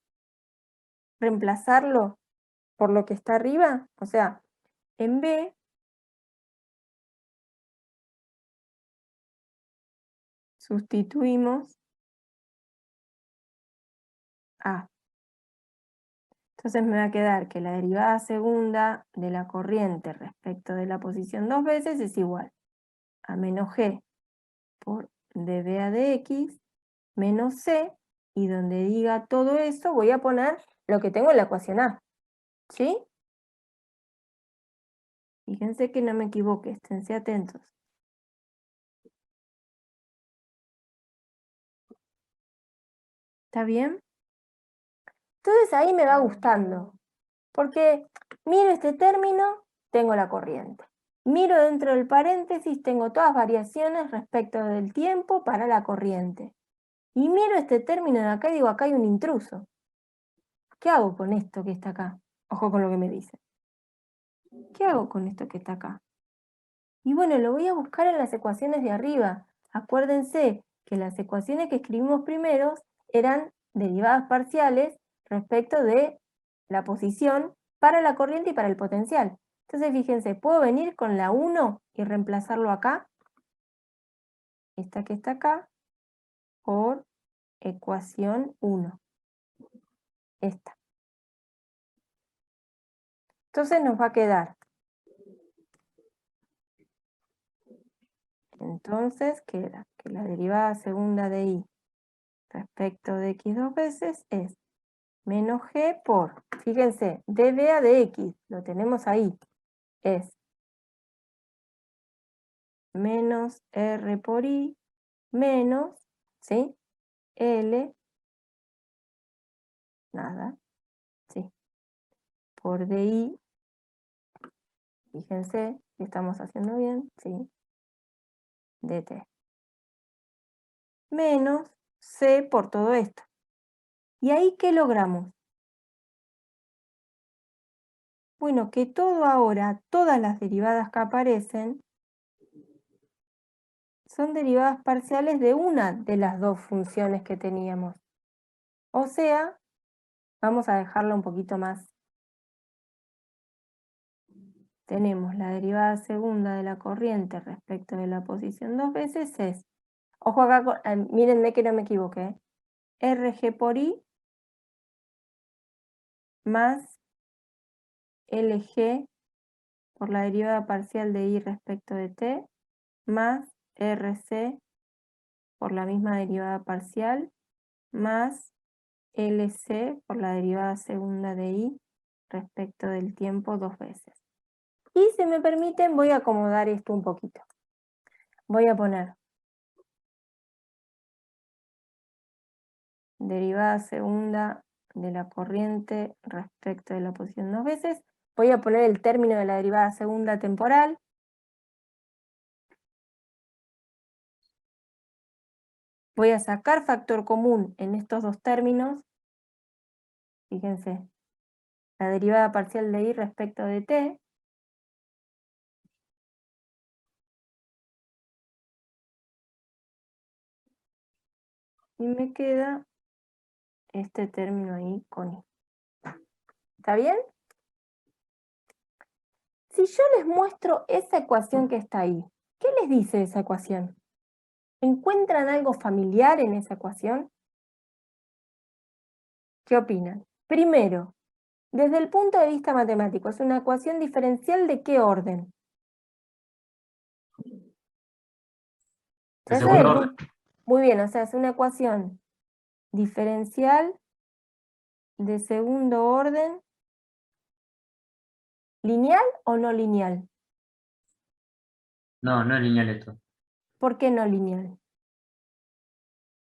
reemplazarlo por lo que está arriba, o sea, en B sustituimos A. Entonces me va a quedar que la derivada segunda de la corriente respecto de la posición dos veces es igual a menos G por dB a dx menos C, y donde diga todo eso voy a poner lo que tengo en la ecuación A. ¿Sí? Fíjense que no me equivoque, esténse atentos. ¿Está bien? Entonces ahí me va gustando, porque miro este término, tengo la corriente. Miro dentro del paréntesis, tengo todas variaciones respecto del tiempo para la corriente. Y miro este término de acá y digo, acá hay un intruso. ¿Qué hago con esto que está acá? Ojo con lo que me dice. ¿Qué hago con esto que está acá? Y bueno, lo voy a buscar en las ecuaciones de arriba. Acuérdense que las ecuaciones que escribimos primero eran derivadas parciales respecto de la posición para la corriente y para el potencial. Entonces, fíjense, puedo venir con la 1 y reemplazarlo acá, esta que está acá, por ecuación 1. Esta. Entonces nos va a quedar. Entonces queda que la derivada segunda de y respecto de x dos veces es menos g por, fíjense, dva de x, lo tenemos ahí, es menos r por i menos, ¿sí? L, nada, ¿sí? Por di, fíjense si estamos haciendo bien, ¿sí? dt. Menos c por todo esto. ¿Y ahí qué logramos? Bueno, que todo ahora, todas las derivadas que aparecen, son derivadas parciales de una de las dos funciones que teníamos. O sea, vamos a dejarla un poquito más. Tenemos la derivada segunda de la corriente respecto de la posición dos veces es, ojo acá, mírenme que no me equivoqué, RG por I más LG por la derivada parcial de I respecto de T más RC por la misma derivada parcial más LC por la derivada segunda de I respecto del tiempo dos veces. Y si me permiten voy a acomodar esto un poquito. Voy a poner derivada segunda de la corriente respecto de la posición dos veces. Voy a poner el término de la derivada segunda temporal. Voy a sacar factor común en estos dos términos. Fíjense, la derivada parcial de I respecto de T. Y me queda este término ahí con I. ¿Está bien? Si yo les muestro esa ecuación que está ahí, ¿qué les dice esa ecuación? ¿Encuentran algo familiar en esa ecuación? ¿Qué opinan? Primero, desde el punto de vista matemático, ¿es una ecuación diferencial de qué orden?
De segundo orden.
Muy bien, o sea, es una ecuación diferencial de segundo orden, ¿lineal o no lineal?
No, no es lineal esto.
¿Por qué no lineal?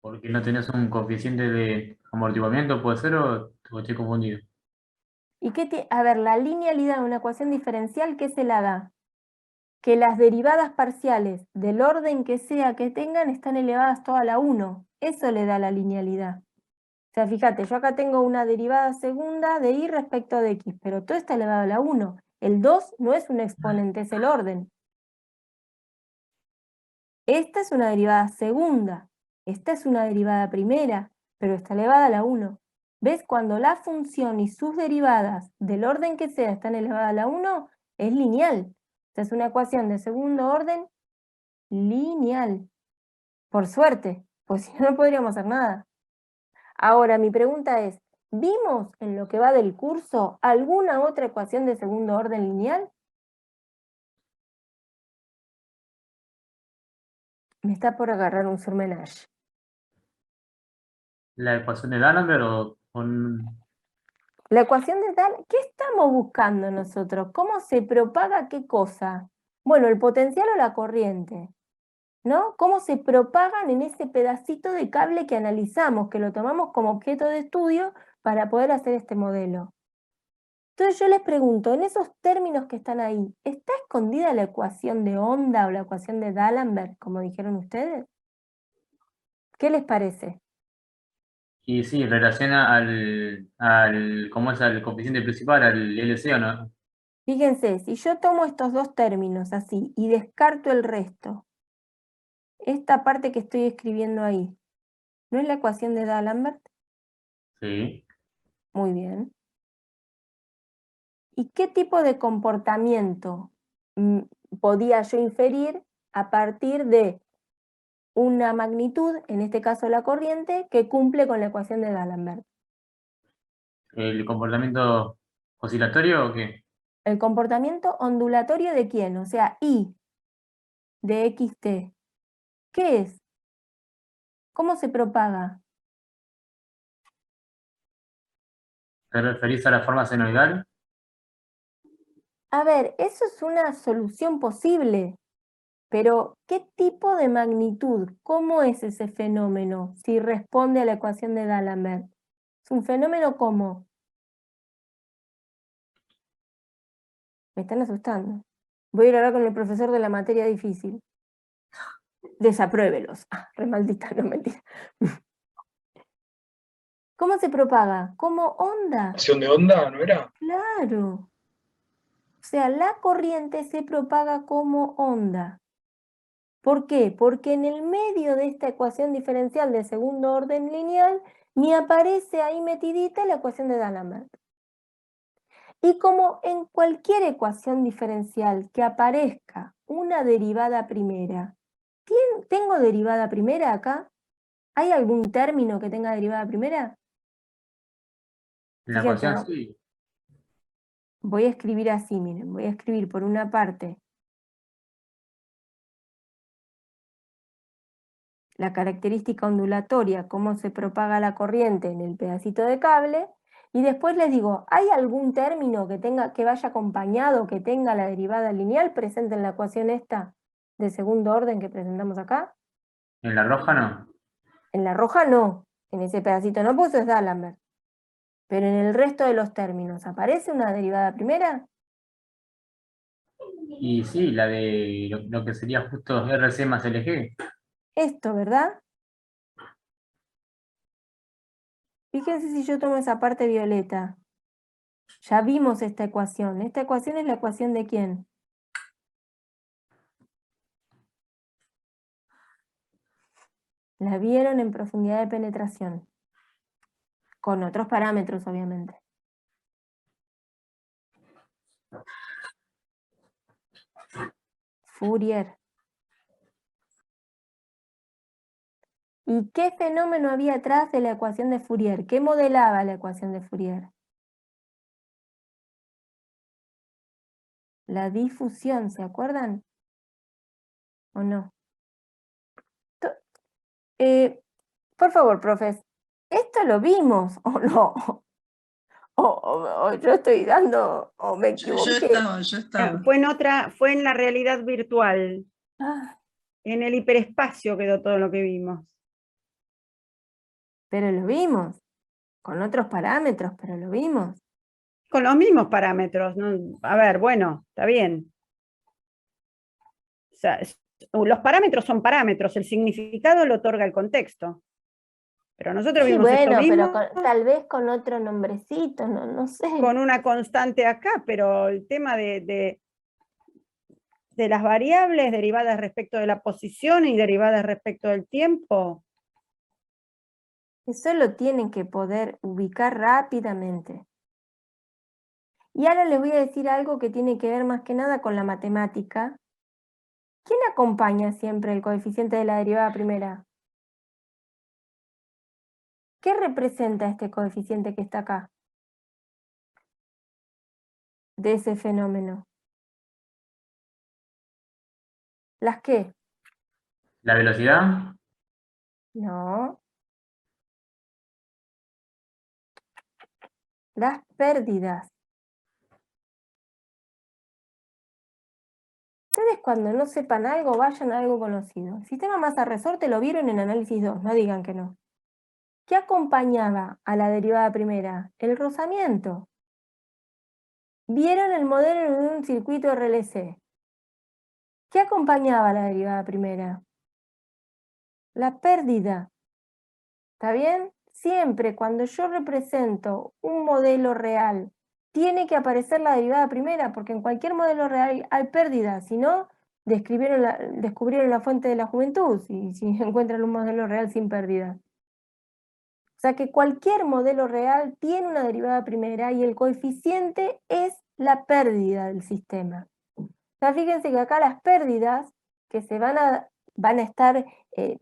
Porque no tenés un coeficiente de amortiguamiento, ¿puede ser o estoy confundido?
¿Y a ver, la linealidad de una ecuación diferencial, ¿qué se la da? Que las derivadas parciales del orden que sea que tengan están elevadas todas a la 1. Eso le da la linealidad. O sea, fíjate, yo acá tengo una derivada segunda de y respecto de x, pero todo está elevado a la 1. El 2 no es un exponente, es el orden. Esta es una derivada segunda, esta es una derivada primera, pero está elevada a la 1. ¿Ves? Cuando la función y sus derivadas del orden que sea están elevadas a la 1, es lineal. Esta es una ecuación de segundo orden lineal. Por suerte, pues si no, no podríamos hacer nada. Ahora, mi pregunta es, ¿vimos en lo que va del curso alguna otra ecuación de segundo orden lineal? Me está por agarrar un surmenage.
¿La ecuación de Danaher o con...
La ecuación de tal, ¿qué estamos buscando nosotros? ¿Cómo se propaga qué cosa? Bueno, el potencial o la corriente. ¿no? Cómo se propagan en ese pedacito de cable que analizamos, que lo tomamos como objeto de estudio para poder hacer este modelo. Entonces yo les pregunto, en esos términos que están ahí, ¿está escondida la ecuación de onda o la ecuación de D'Alembert, como dijeron ustedes? ¿Qué les parece?
Y sí, relaciona ¿cómo es? Al coeficiente principal, al LC, ¿o no?
Fíjense, si yo tomo estos dos términos así y descarto el resto, esta parte que estoy escribiendo ahí, ¿no es la ecuación de D'Alembert?
Sí.
Muy bien. ¿Y qué tipo de comportamiento podía yo inferir a partir de una magnitud, en este caso la corriente, que cumple con la ecuación de D'Alembert?
¿El comportamiento oscilatorio o qué?
El comportamiento ondulatorio de quién, o sea, I de xt. ¿Qué es? ¿Cómo se propaga?
¿Te referís a la forma senoidal?
A ver, eso es una solución posible, pero ¿qué tipo de magnitud? ¿Cómo es ese fenómeno si responde a la ecuación de D'Alembert? ¿Es un fenómeno cómo? Me están asustando. Voy a ir a hablar con el profesor de la materia difícil. Desapruébelos. Ah, re maldita, no mentira. ¿Cómo se propaga? ¿Como onda?
¿Acción de onda, no era?
Claro. O sea, la corriente se propaga como onda. ¿Por qué? Porque en el medio de esta ecuación diferencial de segundo orden lineal me aparece ahí metidita la ecuación de D'Alembert. Y como en cualquier ecuación diferencial que aparezca una derivada primera, ¿tengo derivada primera acá? ¿Hay algún término que tenga derivada primera?
En la
Fíjense,
ecuación
¿no?
sí.
Voy a escribir así, miren, voy a escribir por una parte la característica ondulatoria, cómo se propaga la corriente en el pedacito de cable, y después les digo, ¿hay algún término que vaya acompañado, que tenga la derivada lineal presente en la ecuación esta de segundo orden que presentamos acá?
En la roja no.
En la roja no, en ese pedacito no, pues eso es D'Alembert. Pero en el resto de los términos, ¿aparece una derivada primera?
Y sí, la de lo que sería justo RC más LG.
Esto, ¿verdad? Fíjense si yo tomo esa parte violeta. Ya vimos esta ecuación. ¿Esta ecuación es la ecuación de quién? La vieron en profundidad de penetración. Con otros parámetros, obviamente. Fourier. ¿Y qué fenómeno había atrás de la ecuación de Fourier? ¿Qué modelaba la ecuación de Fourier? La difusión, ¿se acuerdan? ¿O no? Por favor, profes, ¿esto lo vimos o no? O yo estoy dando, o me
Yo
equivoqué.
estaba.
Fue en la realidad virtual.
Ah,
En el hiperespacio quedó todo lo que vimos.
pero lo vimos, con otros parámetros, pero lo vimos.
Con los mismos parámetros, ¿no? A ver, bueno, está bien. O sea, los parámetros son parámetros, el significado lo otorga el contexto. Pero nosotros
Sí,
vimos esto
bueno,
mismo
pero tal vez con otro nombrecito, no sé.
con una constante acá, pero el tema de las variables derivadas respecto de la posición y derivadas respecto del tiempo.
Eso lo tienen que poder ubicar rápidamente. Y ahora les voy a decir algo que tiene que ver más que nada con la matemática. ¿Quién acompaña siempre el coeficiente de la derivada primera? ¿Qué representa este coeficiente que está acá? De ese fenómeno. ¿Las qué?
La velocidad,
No. Las pérdidas. ¿Ustedes cuando no sepan algo, vayan a algo conocido. El sistema masa-resorte lo vieron en análisis 2, no digan que no. ¿Qué acompañaba a la derivada primera? El rozamiento. Vieron el modelo de un circuito RLC. ¿Qué acompañaba a la derivada primera? La pérdida. ¿Está bien? Siempre cuando yo represento un modelo real, tiene que aparecer la derivada primera, porque en cualquier modelo real hay pérdida. Si no, descubrieron la fuente de la juventud, si encuentran un modelo real sin pérdida. O sea que cualquier modelo real tiene una derivada primera y el coeficiente es la pérdida del sistema. O sea, fíjense que acá las pérdidas que se van a estar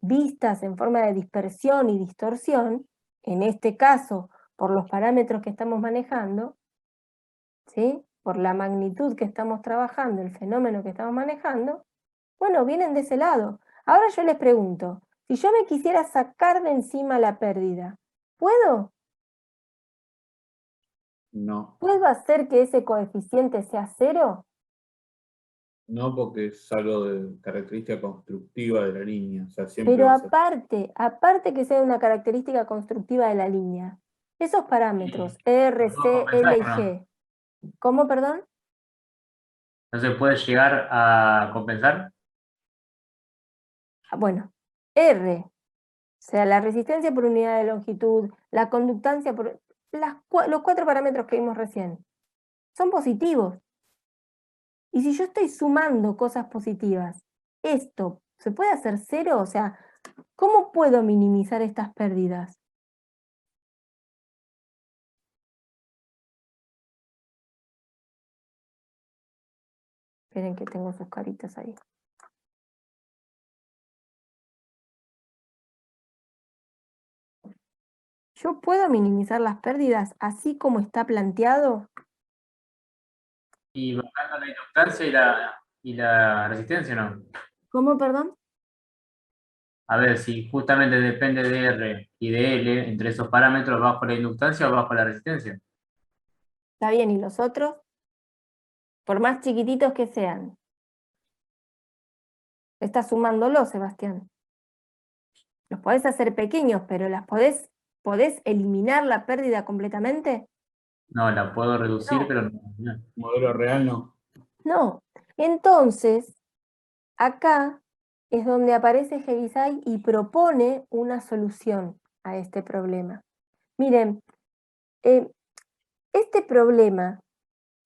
vistas en forma de dispersión y distorsión, en este caso por los parámetros que estamos manejando, ¿sí? Por la magnitud que estamos trabajando, el fenómeno que estamos manejando, bueno, vienen de ese lado. Ahora yo les pregunto, si yo me quisiera sacar de encima la pérdida, ¿puedo?
No,
¿Puedo hacer que ese coeficiente sea 0?
no porque es algo de característica constructiva de la línea. O sea, siempre
Pero
va a ser.
aparte que sea una característica constructiva de la línea, esos parámetros, R,
¿Puedo
C,
compensar
L y
o no?
G, ¿cómo, perdón?
¿No se puede llegar a compensar?
Bueno, R, o sea, la resistencia por unidad de longitud, la conductancia por... los 4 parámetros que vimos recién, son positivos. Y si yo estoy sumando cosas positivas, ¿esto se puede hacer 0? O sea, ¿cómo puedo minimizar estas pérdidas? Esperen que tengo sus caritas ahí. ¿Yo puedo minimizar las pérdidas así como está planteado?
Y bajando la inductancia y la resistencia, ¿no?
¿Cómo, perdón?
A ver, si justamente depende de R y de L, entre esos parámetros, bajo la inductancia o bajo la resistencia.
Está bien, ¿y los otros? Por más chiquititos que sean. Estás sumándolos, Sebastián. Los podés hacer pequeños, pero ¿podés eliminar la pérdida completamente?
No, la puedo reducir,
No.
pero no.
Modelo real no.
No. Entonces, acá es donde aparece Heaviside y propone una solución a este problema. Miren, este problema,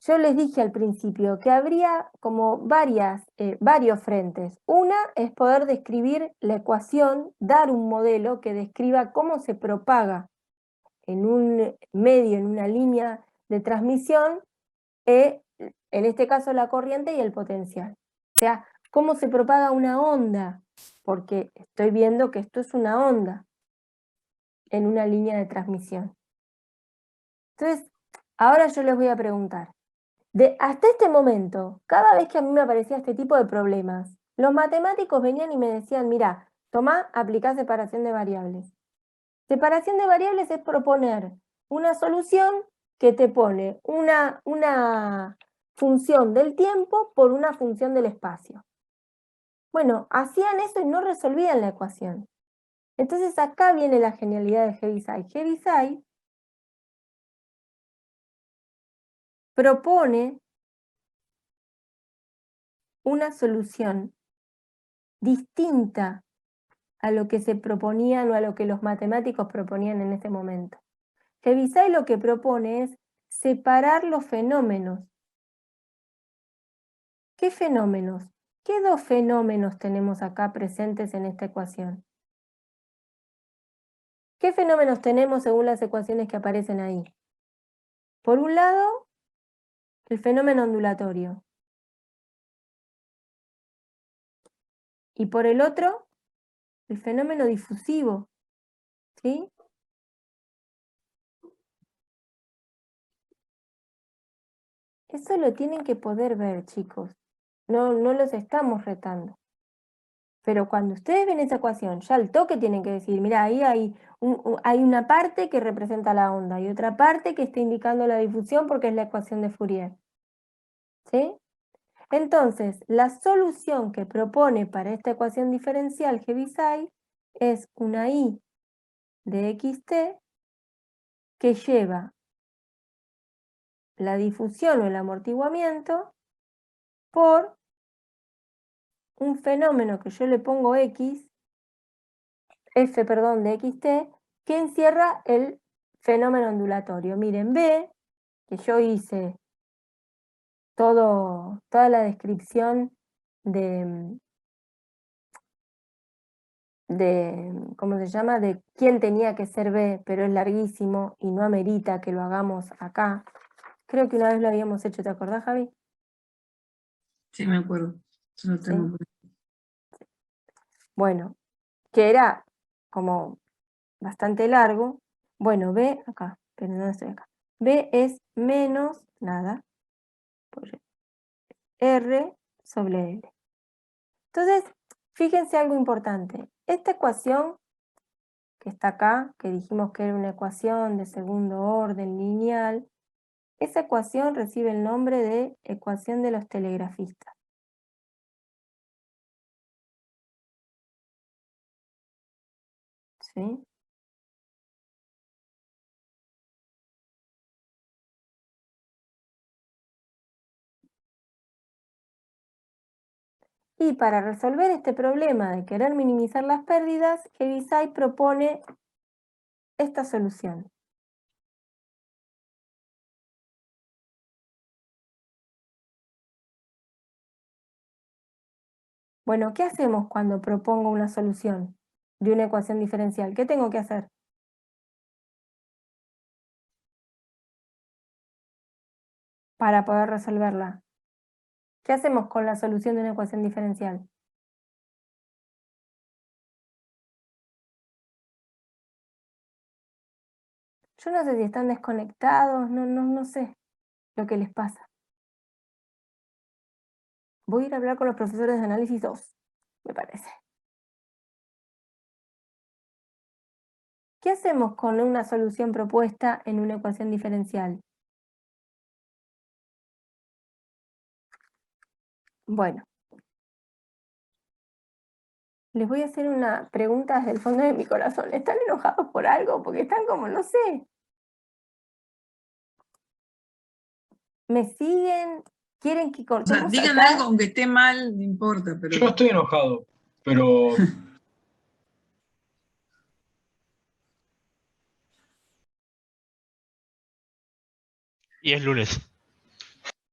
yo les dije al principio que habría como varios frentes. Una es poder describir la ecuación, dar un modelo que describa cómo se propaga en un medio, en una línea de transmisión, en este caso la corriente y el potencial. O sea, cómo se propaga una onda, porque estoy viendo que esto es una onda en una línea de transmisión. Entonces, ahora yo les voy a preguntar, hasta este momento, cada vez que a mí me aparecía este tipo de problemas, los matemáticos venían y me decían, mira, tomá, aplicá separación de variables. Separación de variables es proponer una solución que te pone una función del tiempo por una función del espacio. Bueno, hacían eso y no resolvían la ecuación. Entonces acá viene la genialidad de Heaviside. Heaviside propone una solución distinta a lo que se proponían o a lo que los matemáticos proponían en este momento. Heaviside lo que propone es separar los fenómenos. ¿Qué fenómenos? ¿Qué dos fenómenos tenemos acá presentes en esta ecuación? ¿Qué fenómenos tenemos según las ecuaciones que aparecen ahí? Por un lado, el fenómeno ondulatorio. Y por el otro, el fenómeno difusivo. ¿Sí? Eso lo tienen que poder ver, chicos. No los estamos retando. Pero cuando ustedes ven esa ecuación, ya al toque tienen que decir, mira, ahí hay una parte que representa la onda y otra parte que está indicando la difusión porque es la ecuación de Fourier. ¿Sí? Entonces, la solución que propone para esta ecuación diferencial Heaviside es una I de xt que lleva la difusión o el amortiguamiento por un fenómeno que yo le pongo f, perdón, de xt, que encierra el fenómeno ondulatorio. Miren, B, que yo hice toda la descripción de, ¿cómo se llama?, de quién tenía que ser B, pero es larguísimo y no amerita que lo hagamos acá. Creo que una vez lo habíamos hecho, ¿te acordás, Javi?
Sí, me acuerdo. Yo lo tengo por ahí.
Bueno, que era como bastante largo. Bueno, B acá, pero no estoy acá. B es menos nada por R sobre L. Entonces, fíjense algo importante. Esta ecuación que está acá, que dijimos que era una ecuación de segundo orden lineal, esa ecuación recibe el nombre de ecuación de los telegrafistas. ¿Sí? Y para resolver este problema de querer minimizar las pérdidas, Heaviside propone esta solución. Bueno, ¿qué hacemos cuando propongo una solución de una ecuación diferencial? ¿Qué tengo que hacer? Para poder resolverla. ¿Qué hacemos con la solución de una ecuación diferencial? Yo no sé si están desconectados, no sé lo que les pasa. Voy a ir a hablar con los profesores de análisis 2, me parece. ¿Qué hacemos con una solución propuesta en una ecuación diferencial? Bueno, les voy a hacer una pregunta desde el fondo de mi corazón. ¿Están enojados por algo? Porque están como, no sé. ¿Me siguen? ¿Quieren que
O sea,
cortemos
digan
acá?
algo, aunque esté mal, no importa, pero
Yo estoy enojado, pero
Y es lunes.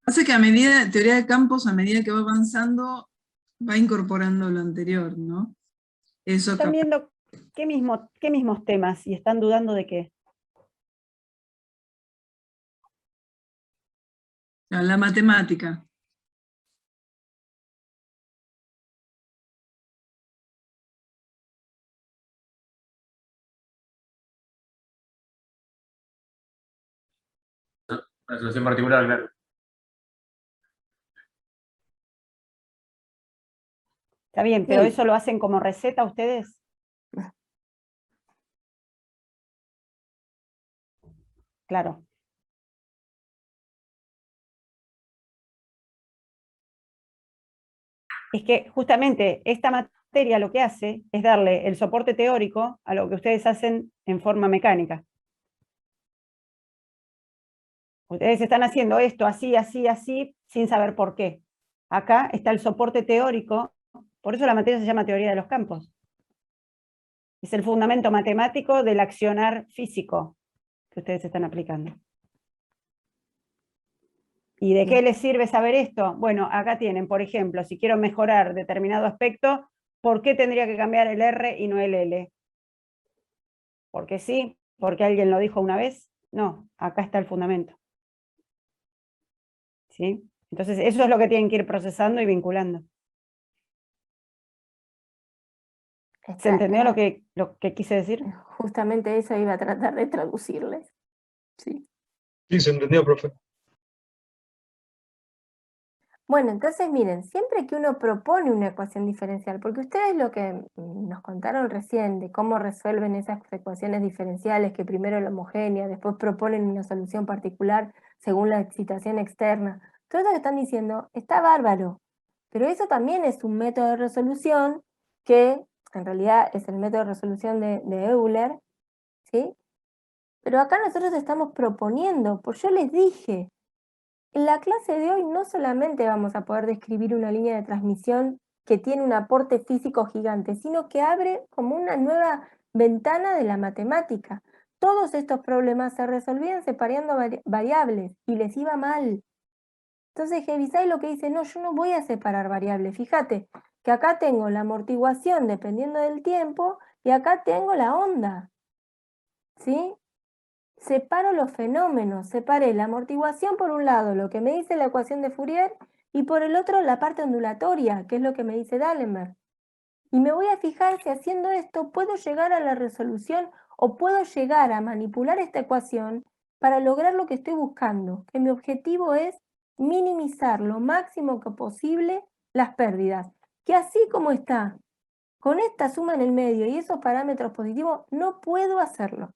hace que a medida, teoría de campos, a medida que va avanzando, va incorporando lo anterior, ¿no? Eso
Están
capaz.
viendo qué mismos temas y están dudando de qué.
La matemática.
Una solución particular, claro.
Está bien, pero
Sí.
¿eso lo hacen como receta ustedes? Claro. Es que justamente esta materia lo que hace es darle el soporte teórico a lo que ustedes hacen en forma mecánica. Ustedes están haciendo esto así, así, así, sin saber por qué. Acá está el soporte teórico, por eso la materia se llama teoría de los campos. Es el fundamento matemático del accionar físico que ustedes están aplicando. ¿Y de qué les sirve saber esto? Bueno, acá tienen, por ejemplo, si quiero mejorar determinado aspecto, ¿por qué tendría que cambiar el R y no el L? ¿Porque sí? ¿Porque alguien lo dijo una vez? No, acá está el fundamento. ¿Sí? Entonces, eso es lo que tienen que ir procesando y vinculando. ¿Se entendió lo que quise decir?
Justamente eso iba a tratar de traducirles. Sí.
sí, se entendió, profe.
Bueno, entonces miren, siempre que uno propone una ecuación diferencial, porque ustedes lo que nos contaron recién de cómo resuelven esas ecuaciones diferenciales, que primero la homogénea, después proponen una solución particular según la excitación externa, Entonces están diciendo, está bárbaro, pero eso también es un método de resolución que en realidad es el método de resolución de Euler, ¿sí? Pero acá nosotros estamos proponiendo, pues yo les dije, en la clase de hoy no solamente vamos a poder describir una línea de transmisión que tiene un aporte físico gigante, sino que abre como una nueva ventana de la matemática. Todos estos problemas se resolvían separando variables y les iba mal. Entonces Heaviside lo que dice, no, yo no voy a separar variables. Fíjate que acá tengo la amortiguación dependiendo del tiempo y acá tengo la onda. ¿Sí? Separo los fenómenos, separé la amortiguación por un lado, lo que me dice la ecuación de Fourier, y por el otro la parte ondulatoria, que es lo que me dice D'Alembert. Y me voy a fijar si haciendo esto puedo llegar a la resolución o puedo llegar a manipular esta ecuación para lograr lo que estoy buscando, que mi objetivo es minimizar lo máximo que posible las pérdidas, que así como está, con esta suma en el medio y esos parámetros positivos, no puedo hacerlo.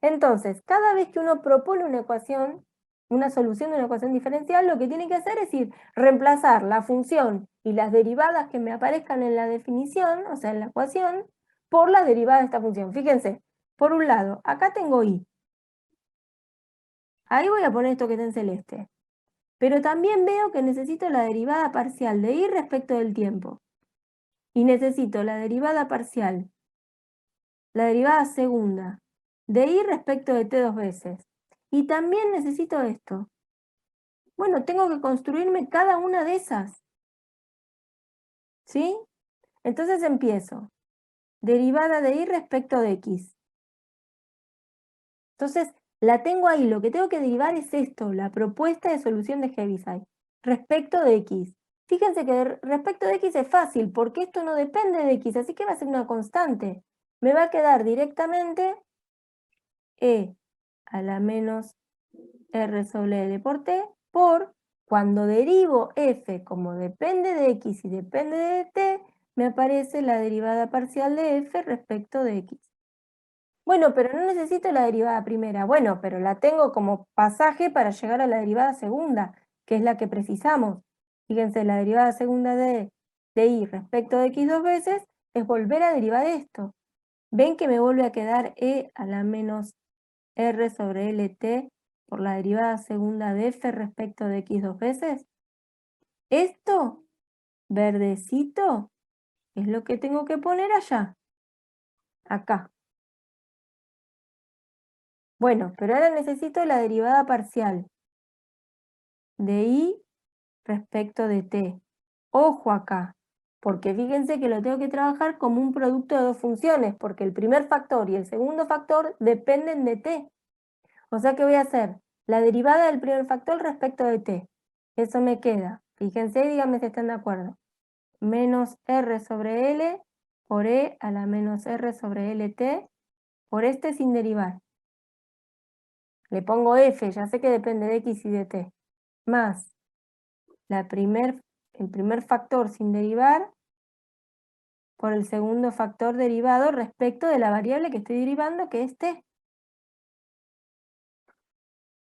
Entonces, cada vez que uno propone una ecuación, una solución de una ecuación diferencial, lo que tiene que hacer es reemplazar la función y las derivadas que me aparezcan en la definición, o sea, en la ecuación, por la derivada de esta función. Fíjense, por un lado, acá tengo y. Ahí voy a poner esto que está en celeste. Pero también veo que necesito la derivada parcial de y respecto del tiempo. Y necesito la derivada parcial, la derivada segunda, de y respecto de t dos veces. Y también necesito esto. Bueno, tengo que construirme cada una de esas. ¿Sí? Entonces empiezo. Derivada de y respecto de x. Entonces, la tengo ahí. Lo que tengo que derivar es esto, la propuesta de solución de Heaviside. Respecto de x. Fíjense que respecto de x es fácil, porque esto no depende de x, así que va a ser una constante. Me va a quedar directamente e a la menos r sobre l por t, por cuando derivo f como depende de x y depende de t, me aparece la derivada parcial de f respecto de x. Bueno, pero no necesito la derivada primera. Bueno, pero la tengo como pasaje para llegar a la derivada segunda, que es la que precisamos. Fíjense, la derivada segunda de y respecto de x dos veces es volver a derivar esto. ¿Ven que me vuelve a quedar e a la menos r sobre lt por la derivada segunda de f respecto de x dos veces? Esto, verdecito, es lo que tengo que poner allá, acá. Bueno, pero ahora necesito la derivada parcial de y respecto de t. Ojo acá, porque fíjense que lo tengo que trabajar como un producto de dos funciones, porque el primer factor y el segundo factor dependen de t. O sea que voy a hacer la derivada del primer factor respecto de t. Eso me queda, fíjense y díganme si están de acuerdo. Menos r sobre l por e a la menos r sobre lt por este sin derivar. Le pongo f, ya sé que depende de x y de t. Más el primer factor sin derivar por el segundo factor derivado respecto de la variable que estoy derivando, que es t.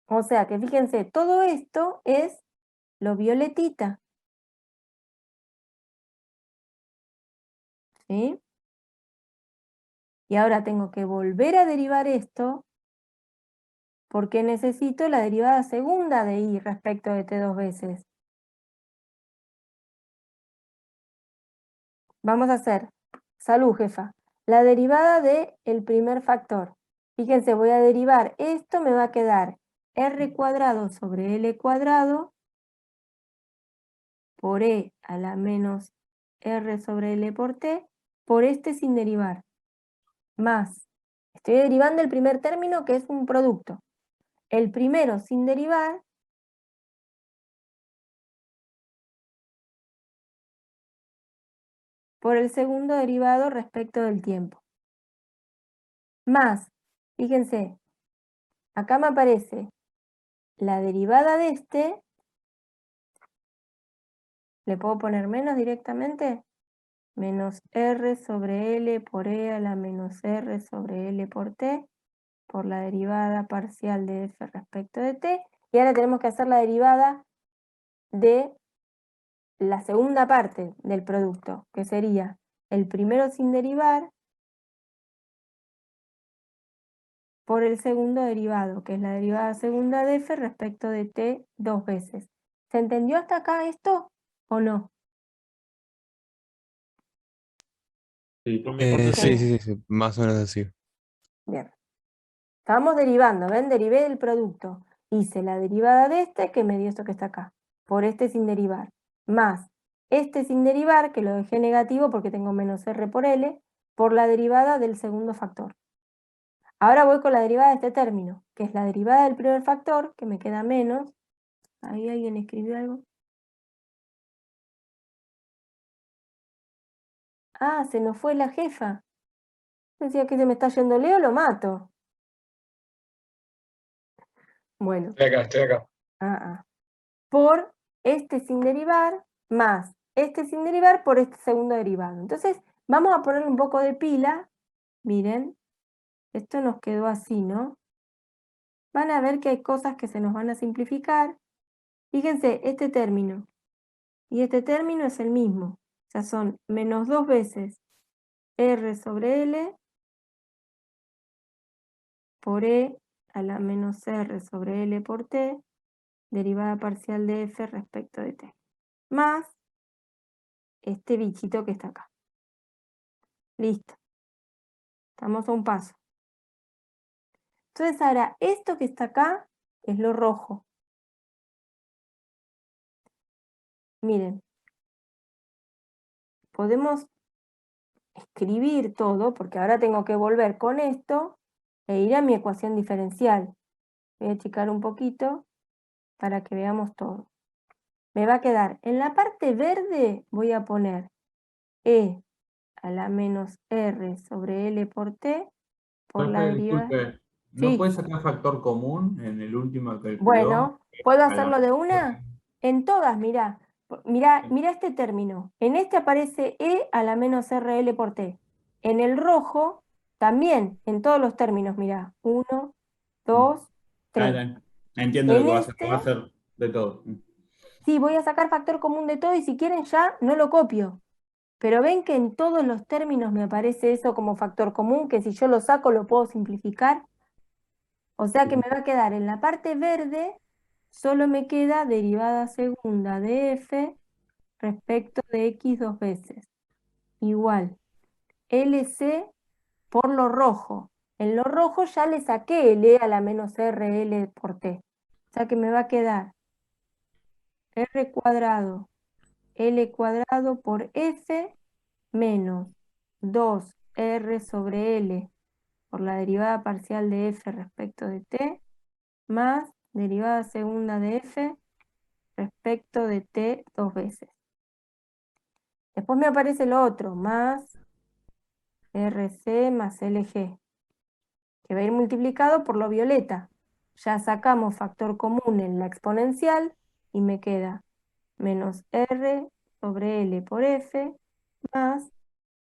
O sea que fíjense, todo esto es lo violetita. ¿Sí? Y ahora tengo que volver a derivar esto porque necesito la derivada segunda de y respecto de t dos veces. Vamos a hacer, salud jefa, la derivada del primer factor. Fíjense, voy a derivar esto, me va a quedar r cuadrado sobre l cuadrado por e a la menos r sobre l por t por este sin derivar. Más, estoy derivando el primer término que es un producto. El primero sin derivar por el segundo derivado respecto del tiempo. Más, fíjense, acá me aparece la derivada de este, ¿le puedo poner menos directamente? Menos r sobre l por e a la menos r sobre l por t, por la derivada parcial de f respecto de t. Y ahora tenemos que hacer la derivada de la segunda parte del producto, que sería el primero sin derivar por el segundo derivado, que es la derivada segunda de f respecto de t 2 veces. ¿Se entendió hasta acá esto o no?
Sí,
Por mi parte,
Sí, más o menos así.
Bien. Estamos derivando, ¿ven? Derivé del producto. Hice la derivada de este, que me dio esto que está acá, por este sin derivar, más este sin derivar, que lo dejé negativo porque tengo menos r por l, por la derivada del segundo factor. Ahora voy con la derivada de este término, que es la derivada del primer factor, que me queda menos. ¿Ahí alguien escribió algo? Ah, se nos fue la jefa. Decía que se me está yendo Leo, lo mato. Bueno.
Estoy acá.
Por este sin derivar, más este sin derivar por este segundo derivado. Entonces, vamos a ponerle un poco de pila. Miren, esto nos quedó así, ¿no? Van a ver que hay cosas que se nos van a simplificar. Fíjense, este término y este término es el mismo. O sea, son menos 2 veces r sobre l por e a la menos r sobre l por t, derivada parcial de f respecto de t, más este bichito que está acá. Listo. Estamos a un paso. Entonces ahora, esto que está acá es lo rojo. Miren. Podemos escribir todo, porque ahora tengo que volver con esto e ir a mi ecuación diferencial. Voy a achicar un poquito para que veamos todo. Me va a quedar, en la parte verde voy a poner e a la menos r sobre l por t por la
Profe,
derivada.
disculpe, ¿no
Sí.
puedes sacar factor común en el último que calculó?
Bueno, ¿puedo hacerlo de una? En todas, mirá. Mirá este término. En este aparece e a la menos rl por t. En el rojo, también, en todos los términos, mirá. 1, 2, 3.
Entiendo lo
En
que va a hacer,
este,
va a hacer de todo.
sí, voy a sacar factor común de todo y si quieren ya no lo copio. Pero ven que en todos los términos me aparece eso como factor común, que si yo lo saco lo puedo simplificar. O sea que me va a quedar en la parte verde, solo me queda derivada segunda de f respecto de x 2 veces. Igual, LC por lo rojo. En lo rojo ya le saqué el e a la menos rl por t. O sea que me va a quedar r cuadrado, l cuadrado por f menos 2r sobre l por la derivada parcial de f respecto de t, más derivada segunda de f respecto de t 2 veces. Después me aparece lo otro, más rc más lg, que va a ir multiplicado por lo violeta. Ya sacamos factor común en la exponencial y me queda menos r sobre l por f más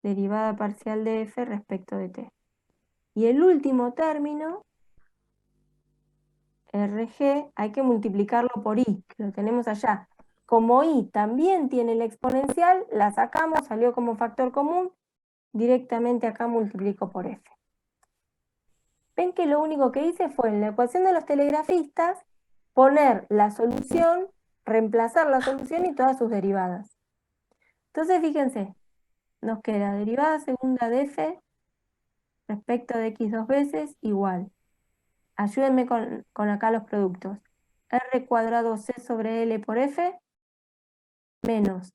derivada parcial de f respecto de t. Y el último término, rg, hay que multiplicarlo por i, que lo tenemos allá. Como i también tiene la exponencial, la sacamos, salió como factor común, directamente acá multiplico por f. Ven que lo único que hice fue en la ecuación de los telegrafistas poner la solución, reemplazar la solución y todas sus derivadas. Entonces fíjense, nos queda derivada segunda de f respecto de x 2 veces igual. Ayúdenme con acá los productos. R cuadrado c sobre l por f menos,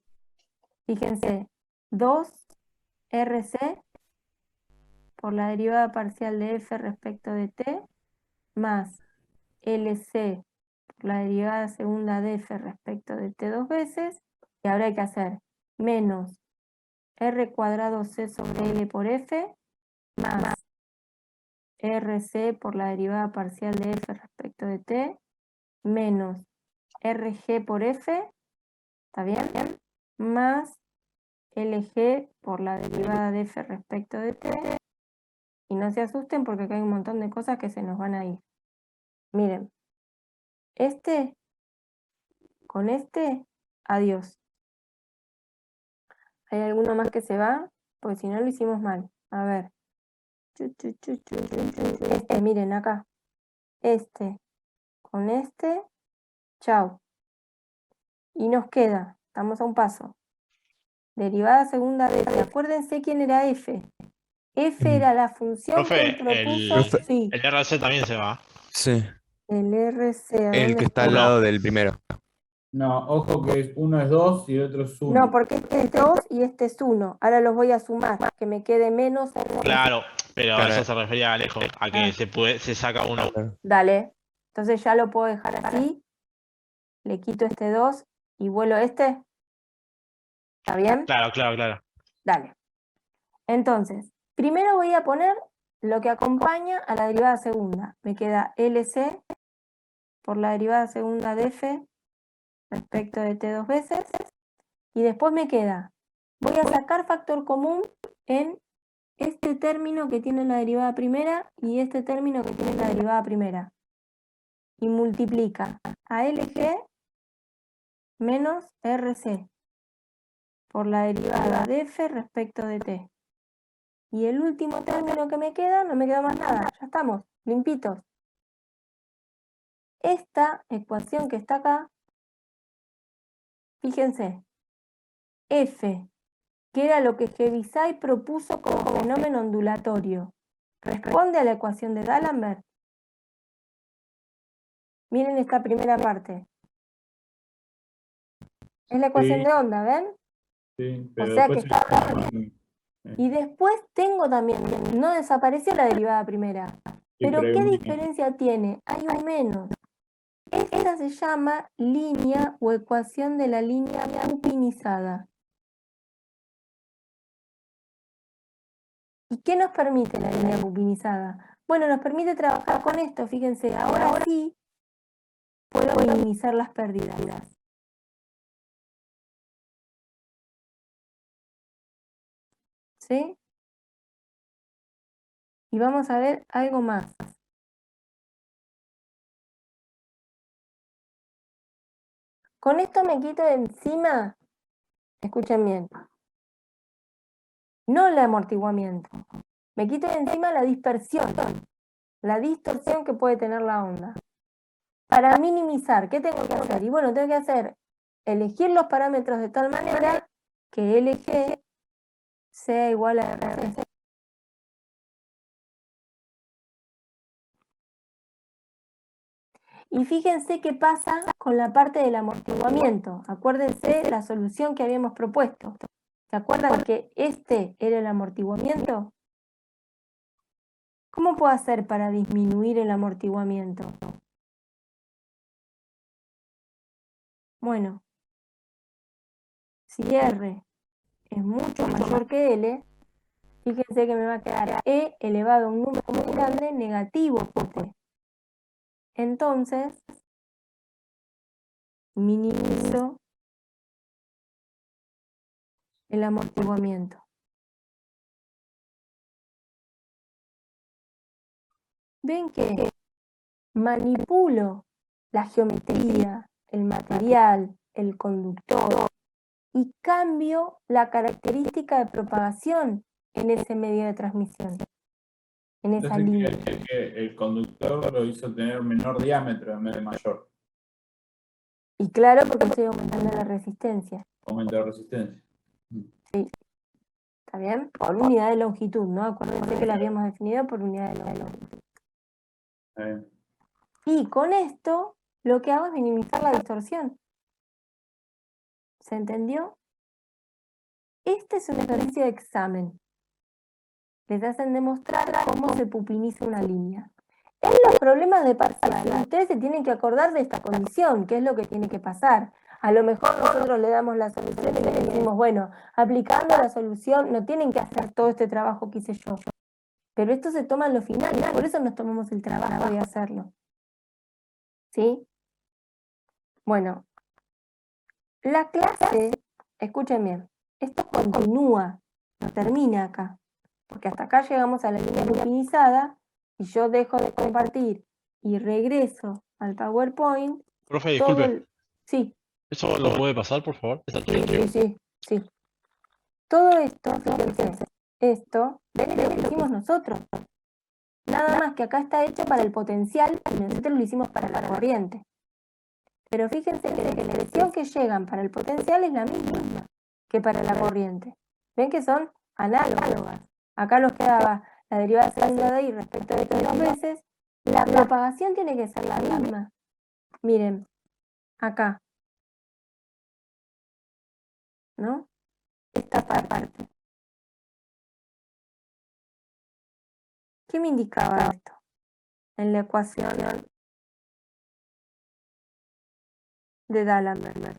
fíjense, 2rc por la derivada parcial de f respecto de t más LC por la derivada segunda de f respecto de t 2 veces, y ahora hay que hacer menos r cuadrado c sobre l por f más rc por la derivada parcial de f respecto de t menos rg por f, ¿está bien? Más lg por la derivada de f respecto de t, y no se asusten porque acá hay un montón de cosas que se nos van a ir. Miren, con este, adiós. ¿Hay alguno más que se va? Porque si no lo hicimos mal. A ver. Este, miren acá. Este, con este, chau. Y nos queda, estamos a un paso. Derivada segunda de f. Acuérdense quién era f. F era la función que él
Profe,
propuso. Sí,
el RC también se va.
Sí.
el RC. ¿a
El
dónde
que está
está?
al lado del primero.
No, ojo que uno es 2 y el otro es 1.
No, porque este es 2 y este es 1. Ahora los voy a sumar, que me quede menos RC.
Claro, pero
Claro.
eso se refería a Alejo, a que se saca uno.
Claro.
Dale. Entonces ya lo puedo dejar así. Le quito este 2 y vuelo este. ¿Está bien?
Claro.
Dale. Entonces, primero voy a poner lo que acompaña a la derivada segunda. Me queda LC por la derivada segunda de f respecto de t dos veces. Y después me queda, voy a sacar factor común en este término que tiene la derivada primera y este término que tiene la derivada primera. Y multiplica a LG menos RC por la derivada de f respecto de t. Y el último término que me queda, no me queda más nada, ya estamos, limpitos. Esta ecuación que está acá, fíjense, f, que era lo que Heaviside propuso como fenómeno ondulatorio, ¿responde a la ecuación de D'Alembert? Miren esta primera parte. Es la ecuación
Sí.
de onda, ¿ven?
Sí, pero
O sea que
después
está... Y después tengo también, no desapareció la derivada primera. Pero ¿qué diferencia tiene? Hay un menos. Esta se llama línea o ecuación de la línea pupinizada. ¿Y qué nos permite la línea pupinizada? Bueno, nos permite trabajar con esto, fíjense, ahora sí puedo minimizar las pérdidas. ¿Sí? Y vamos a ver algo más. Con esto me quito de encima, escuchen bien, no el amortiguamiento, me quito de encima la dispersión, la distorsión que puede tener la onda. Para minimizar, ¿qué tengo que hacer? Y bueno, tengo que hacer, elegir los parámetros de tal manera que LG sea igual a RC. Y fíjense qué pasa con la parte del amortiguamiento. Acuérdense la solución que habíamos propuesto. ¿Se acuerdan que este era el amortiguamiento? ¿Cómo puedo hacer para disminuir el amortiguamiento? Bueno, si R es mucho mayor que L, fíjense que me va a quedar E elevado a un número muy grande negativo por T. Entonces, minimizo el amortiguamiento. Ven que manipulo la geometría, el material, el conductor y cambio la característica de propagación en ese medio de transmisión, en esa
Entonces
línea.
quiere decir que el conductor lo hizo tener menor diámetro en vez de mayor.
Y claro, porque estoy aumentando la resistencia.
Aumento de resistencia.
Sí. ¿Está bien? Por unidad de longitud, ¿no? Acuérdense que la habíamos definido por unidad de longitud. Y con esto, lo que hago es minimizar la distorsión. ¿Se entendió? Este es un ejercicio de examen. Les hacen demostrar cómo se pupiniza una línea. En los problemas de parcial, ustedes se tienen que acordar de esta condición, que es lo que tiene que pasar. A lo mejor nosotros le damos la solución y le decimos, bueno, aplicando la solución, no tienen que hacer todo este trabajo que hice yo. Pero esto se toma en lo final, por eso nos tomamos el trabajo de hacerlo. ¿Sí? Bueno, la clase, escuchen bien, esto continúa, no termina acá. Porque hasta acá llegamos a la línea pupinizada y yo dejo de compartir y regreso al PowerPoint.
Profe, disculpe.
Sí.
¿Eso lo puede pasar, por favor? ¿Es archivo?
Sí. Todo esto, fíjense, esto, lo hicimos nosotros. Nada más que acá está hecho para el potencial y nosotros lo hicimos para la corriente. Pero fíjense que la expresión que llegan para el potencial es la misma que para la corriente. ¿Ven que son análogas? Acá nos quedaba la derivada segunda de I respecto de x 2 veces. La propagación tiene que ser la misma. Miren, acá. ¿No? Esta parte. ¿Qué me indicaba esto? En la ecuación de D'Alembert.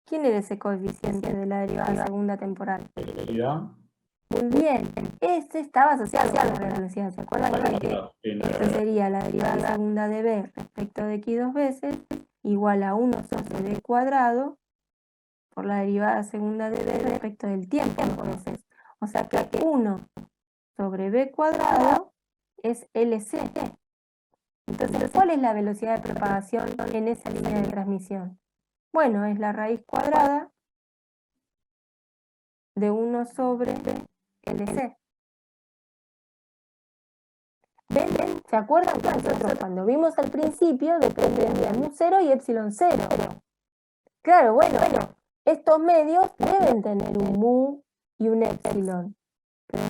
¿Quién era ese coeficiente de la derivada segunda temporal? Muy bien, este estaba asociado a la velocidad. ¿Se acuerdan que esto sería la derivada segunda de b respecto de x 2 veces igual a 1 sobre b cuadrado por la derivada segunda de b respecto del tiempo 2 veces? O sea que 1 sobre b cuadrado es LC. Entonces, ¿cuál es la velocidad de propagación en esa línea de transmisión? Bueno, es la raíz cuadrada de 1 sobre LC. ¿Ven? ¿Se acuerdan que nosotros cuando vimos al principio dependen de mu 0 y epsilon 0? Claro, bueno, estos medios deben tener un mu y un epsilon. Pero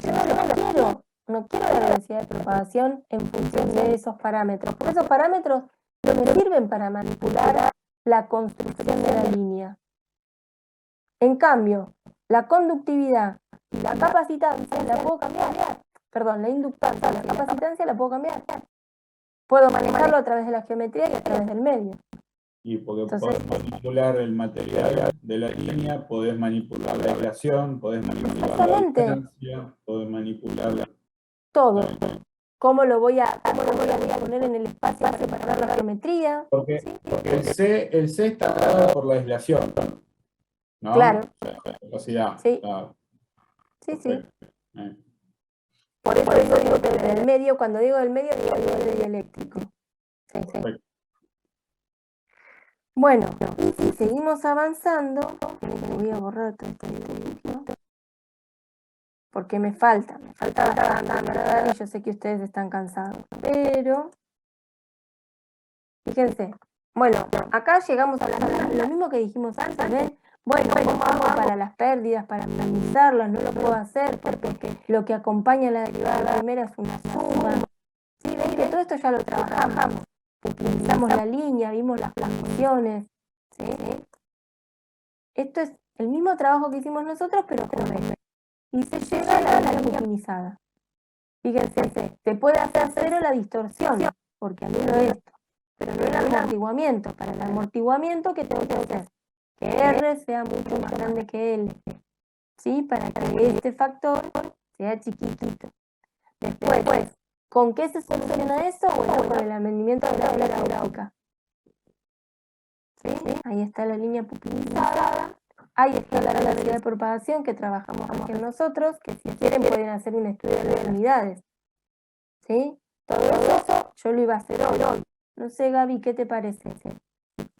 yo no quiero la velocidad de propagación en función de esos parámetros, porque esos parámetros no me sirven para manipular la construcción de la línea. En cambio, la conductividad y la capacitancia la puedo cambiar. Perdón, la inductancia y la capacitancia la puedo cambiar. Puedo manejarlo a través de la geometría y a través del medio.
Y porque podés manipular el material de la línea, podés manipular la relación, podés manipular la distancia, podés manipular
todo. ¿Cómo lo voy a poner en el espacio para separar la geometría?
Porque el C está dado por la aislación, ¿no?
Claro.
La velocidad.
Sí.
Claro.
Sí. Por eso digo que del medio, cuando digo del medio, digo el medio dieléctrico. Sí. Bueno, y si seguimos avanzando, voy a borrar todo este dibujito, porque me falta bastante, ¿verdad? Y yo sé que ustedes están cansados, pero fíjense, bueno, acá llegamos a lo mismo que dijimos antes, ¿ven? Bueno, ¿cómo hago para las pérdidas, para minimizarlas? No lo puedo hacer porque lo que acompaña la derivada primera es una suma. ¿Sí? ¿Ven que todo esto ya lo trabajamos? Utilizamos la línea, vimos las funciones, ¿sí? Esto es el mismo trabajo que hicimos nosotros, pero con B. Y se llega a la línea optimizada. Fíjense, se puede hacer cero la distorsión, porque anulo esto, pero no el amortiguamiento. Para el amortiguamiento, ¿qué tengo que hacer? Que R sea mucho más grande que L, ¿sí? Para que este factor sea chiquitito. Después, ¿con qué se soluciona eso? Bueno, con el amendimiento de la regla óptica. ¿Sí? Ahí está la línea pupilizada. Ahí está la velocidad de propagación que trabajamos aquí nosotros, que si quieren pueden hacer un estudio de las unidades. ¿Sí? Todo eso yo lo iba a hacer hoy. No sé, Gaby, ¿qué te parece?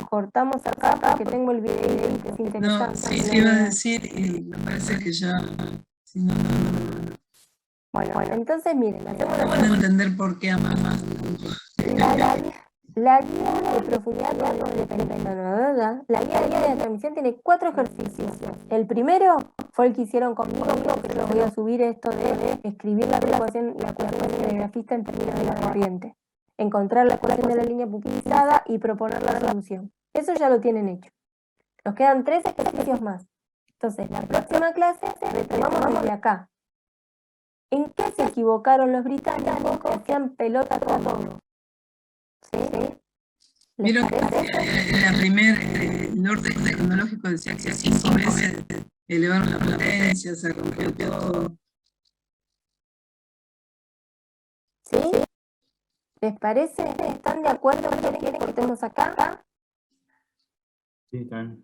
Cortamos acá porque tengo el video que es interesante.
No, sí, iba a decir, y me parece que ya... Si no.
Bueno, entonces miren, hacemos
No van a entender por qué ama más.
La guía de profundidad la guía de transmisión tiene 4 ejercicios. El primero fue el que hicieron conmigo, que yo voy a subir esto de escribir la ecuación telegrafista en términos de la corriente. Encontrar la ecuación de la línea pupilizada y proponer la solución. Eso ya lo tienen hecho. Nos quedan 3 ejercicios más. Entonces, la próxima clase retomamos desde acá. ¿En qué se equivocaron los británicos que hacían pelota a todo? ¿Sí?
Vieron que en la primera, el orden tecnológico decía que 5 veces elevaron la potencia, se rompió todo.
¿Sí? ¿Les parece? ¿Están de acuerdo? ¿Quieren que cortemos acá?
Sí, también.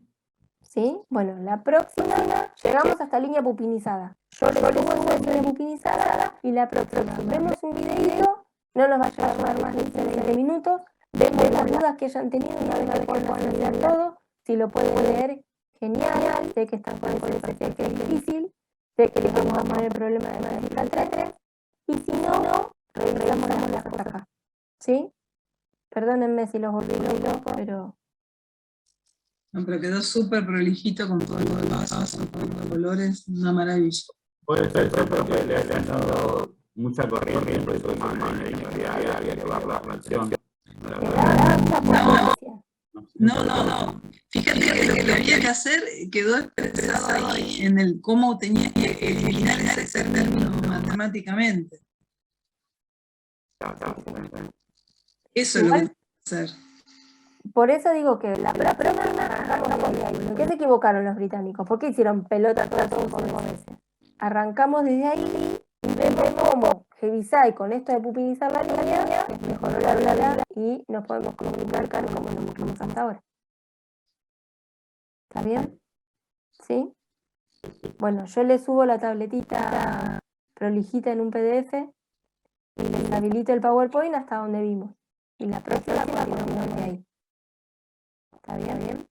¿Sí? Bueno, la próxima llegamos hasta línea pupilizada. Yo le pongo una línea pupilizada y la próxima vemos un videito, no nos va a llevar más de 15 minutos, vemos las dudas que hayan tenido una vez que puedan analizar todo, Si lo pueden leer, genial. Sé que están con ese que es difícil. Sé que les vamos a poner el problema de Magical 3. Y si no, revisamos las cosas acá. ¿Sí? Perdónenme si los volví locos, pero...
No, pero quedó súper prolijito con todo el paso, con los colores, una maravilla.
Puede ser, porque le han dado mucha corriente, por eso había que ver la relación.
No. Fíjate que lo que había que hacer quedó expresado ahí en el cómo tenías que eliminar ese término matemáticamente. Eso es lo que tienes que hacer.
Por eso digo que la próxima arrancamos de ahí. ¿Por qué se equivocaron los británicos? ¿Por qué hicieron pelota todas 5 veces? Arrancamos desde ahí y vemos cómo Heaviside con esto de pupilizar la línea mejoró la velocidad y nos podemos comunicar como nos comunicamos hasta ahora. ¿Está bien? ¿Sí? Bueno, yo les subo la tabletita prolijita en un PDF y les habilito el PowerPoint hasta donde vimos. Y la próxima continuamos de ahí. ¿Está bien?